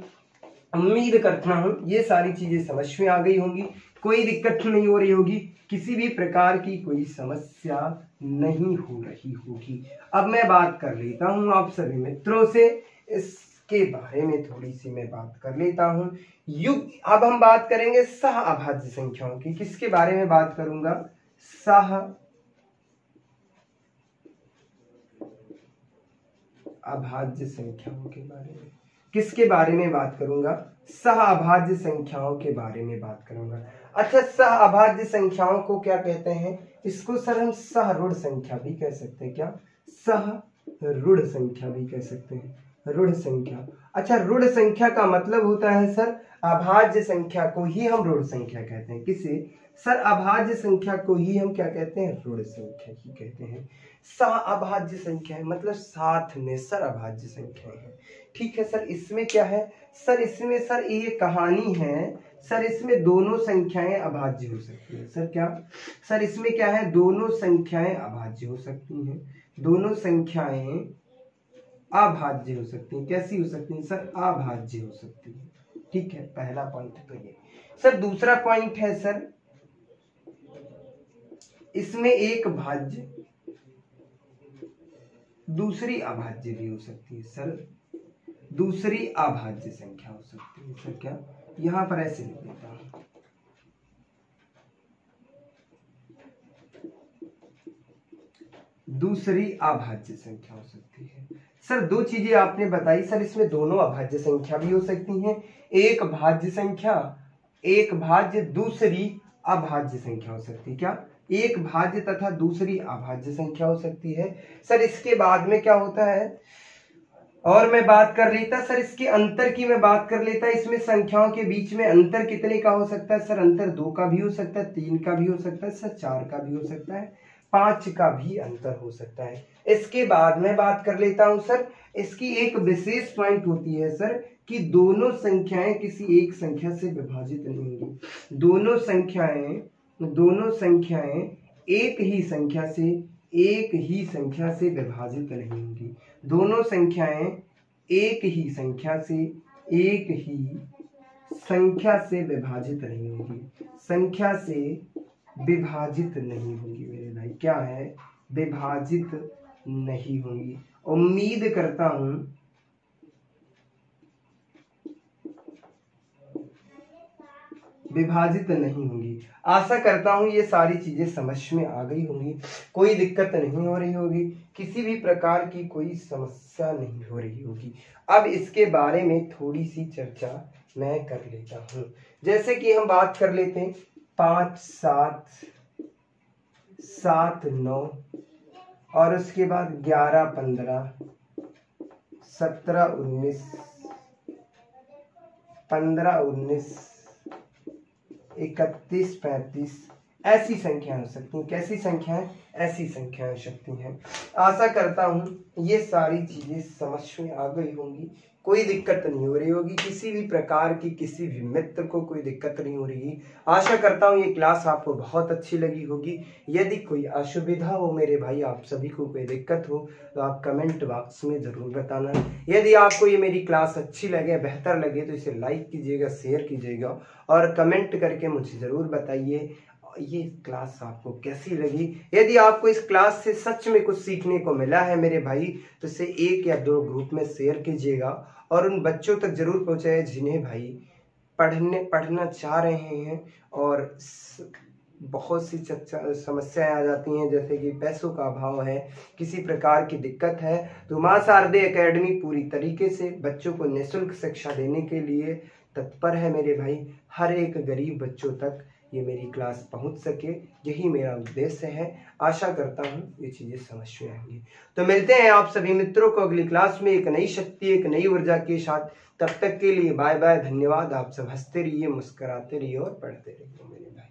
उम्मीद करता हूं ये सारी चीजें समझ में आ गई होंगी, कोई दिक्कत नहीं हो रही होगी, किसी भी प्रकार की कोई समस्या नहीं हो रही होगी। अब मैं बात कर लेता हूं आप सभी मित्रों से, इसके बारे में थोड़ी सी मैं बात कर लेता हूं। अब हम बात करेंगे सहअभाज्य संख्याओं की। किसके बारे में बात करूंगा? सहअभाज्य संख्याओं के बारे में। किसके बारे में बात करूंगा? सहअभाज्य संख्याओं के बारे में बात करूंगा। अच्छा, सहअभाज्य संख्याओं को क्या कहते हैं? इसको सर हम सहऋण संख्या भी कह सकते हैं। क्या? सहऋण संख्या भी कह सकते हैं। ऋण संख्या। अच्छा, ऋण संख्या का मतलब होता है सर, अभाज्य संख्या को ही हम ऋण संख्या कहते हैं। किसे? सर अभाज्य संख्या को ही हम क्या कहते हैं? ऋण संख्या ही कहते हैं। सहअभाज्य संख्या है मतलब साथ में सर अभाज्य संख्या है। ठीक है सर, इसमें क्या है सर? इसमें सर ये कहानी है सर, इसमें दोनों संख्याएं अभाज्य हो सकती हैं। सर क्या? सर इसमें क्या है? दोनों संख्याएं अभाज्य हो सकती हैं। दोनों संख्याएं अभाज्य हो सकती हैं। कैसी हो सकती हैं सर? अभाज्य हो सकती हैं। ठीक है, पहला पॉइंट तो ये। सर दूसरा पॉइंट है सर, इसमें एक भाज्य दूसरी अभाज्य भी हो सकती है। सर दूसरी अभाज्य संख्या हो सकती है। सर क्या? यहां पर ऐसे लिख देता हूं, दूसरी अभाज्य संख्या हो सकती है। सर दो चीजें आपने बताई सर, इसमें दोनों अभाज्य संख्या भी हो सकती हैं। एक भाज्य संख्या, एक भाज्य दूसरी अभाज्य संख्या हो सकती है। क्या? एक भाज्य तथा दूसरी अभाज्य संख्या हो सकती है। सर इसके बाद में क्या होता है, और मैं बात कर लेता सर इसके अंतर की, मैं बात कर लेता इसमें संख्याओं के बीच में अंतर कितने का हो सकता है? सर अंतर 2 का भी हो सकता है, 3 का भी हो सकता है, सर 4 का भी हो सकता है, 5 का भी अंतर हो सकता है। इसके बाद मैं बात कर लेता हूं सर, इसकी एक विशेष पॉइंट होती है सर कि दोनों संख्याएं किसी एक संख्या से विभाजित नहीं होंगी। दोनों संख्याएं एक ही संख्या से विभाजित नहीं होंगी। दोनों संख्याएं एक ही संख्या से विभाजित नहीं होगी, संख्या से विभाजित नहीं होगी मेरे भाई। क्या है? विभाजित नहीं होंगी। उम्मीद करता हूं विभाजित नहीं होंगी। आशा करता हूं ये सारी चीजें समझ में आ गई होंगी, कोई दिक्कत नहीं हो रही होगी, किसी भी प्रकार की कोई समस्या नहीं हो रही होगी। अब इसके बारे में थोड़ी सी चर्चा मैं कर लेता हूं। जैसे कि हम बात कर लेते हैं 5 7 7 9 और उसके बाद 11 15 17 19 15 19 31 35 ऐसी संख्याएं हो सकती हैं। कैसी संख्याएं? ऐसी संख्याएं हो सकती हैं। आशा करता हूं ये सारी चीजें समझ में आ गई होंगी, कोई दिक्कत नहीं हो रही होगी, किसी भी प्रकार की किसी भी मित्र को कोई दिक्कत नहीं हो रही। आशा करता हूँ ये क्लास आपको बहुत अच्छी लगी होगी। यदि कोई असुविधा हो मेरे भाई, आप सभी को कोई दिक्कत हो तो आप कमेंट बॉक्स में ज़रूर बताना। यदि आपको ये मेरी क्लास अच्छी लगे, बेहतर लगे तो इसे लाइक कीजिएगा, शेयर कीजिएगा और कमेंट करके मुझे ज़रूर बताइए ये क्लास आपको कैसी लगी। यदि आपको इस क्लास से सच में कुछ सीखने को मिला है मेरे भाई तो इसे 1 या 2 ग्रुप में शेयर कीजिएगा और उन बच्चों तक जरूर पहुंचाए जिन्हें भाई पढ़ना चाह रहे हैं और बहुत सी समस्याएं आ जाती हैं, जैसे कि पैसों का अभाव है, किसी प्रकार की दिक्कत है, तो मां शारदे एकेडमी पूरी तरीके से बच्चों को निःशुल्क शिक्षा देने के लिए तत्पर है मेरे भाई। हर एक गरीब बच्चों तक ये मेरी क्लास पहुंच सके, यही मेरा उद्देश्य है। आशा करता हूं ये चीजें समझ में आएंगी। तो मिलते हैं आप सभी मित्रों को अगली क्लास में एक नई शक्ति, एक नई ऊर्जा के साथ। तब तक के लिए बाय बाय, धन्यवाद। आप सब हंसते रहिए, मुस्कुराते रहिए और पढ़ते रहिए मेरे भाई।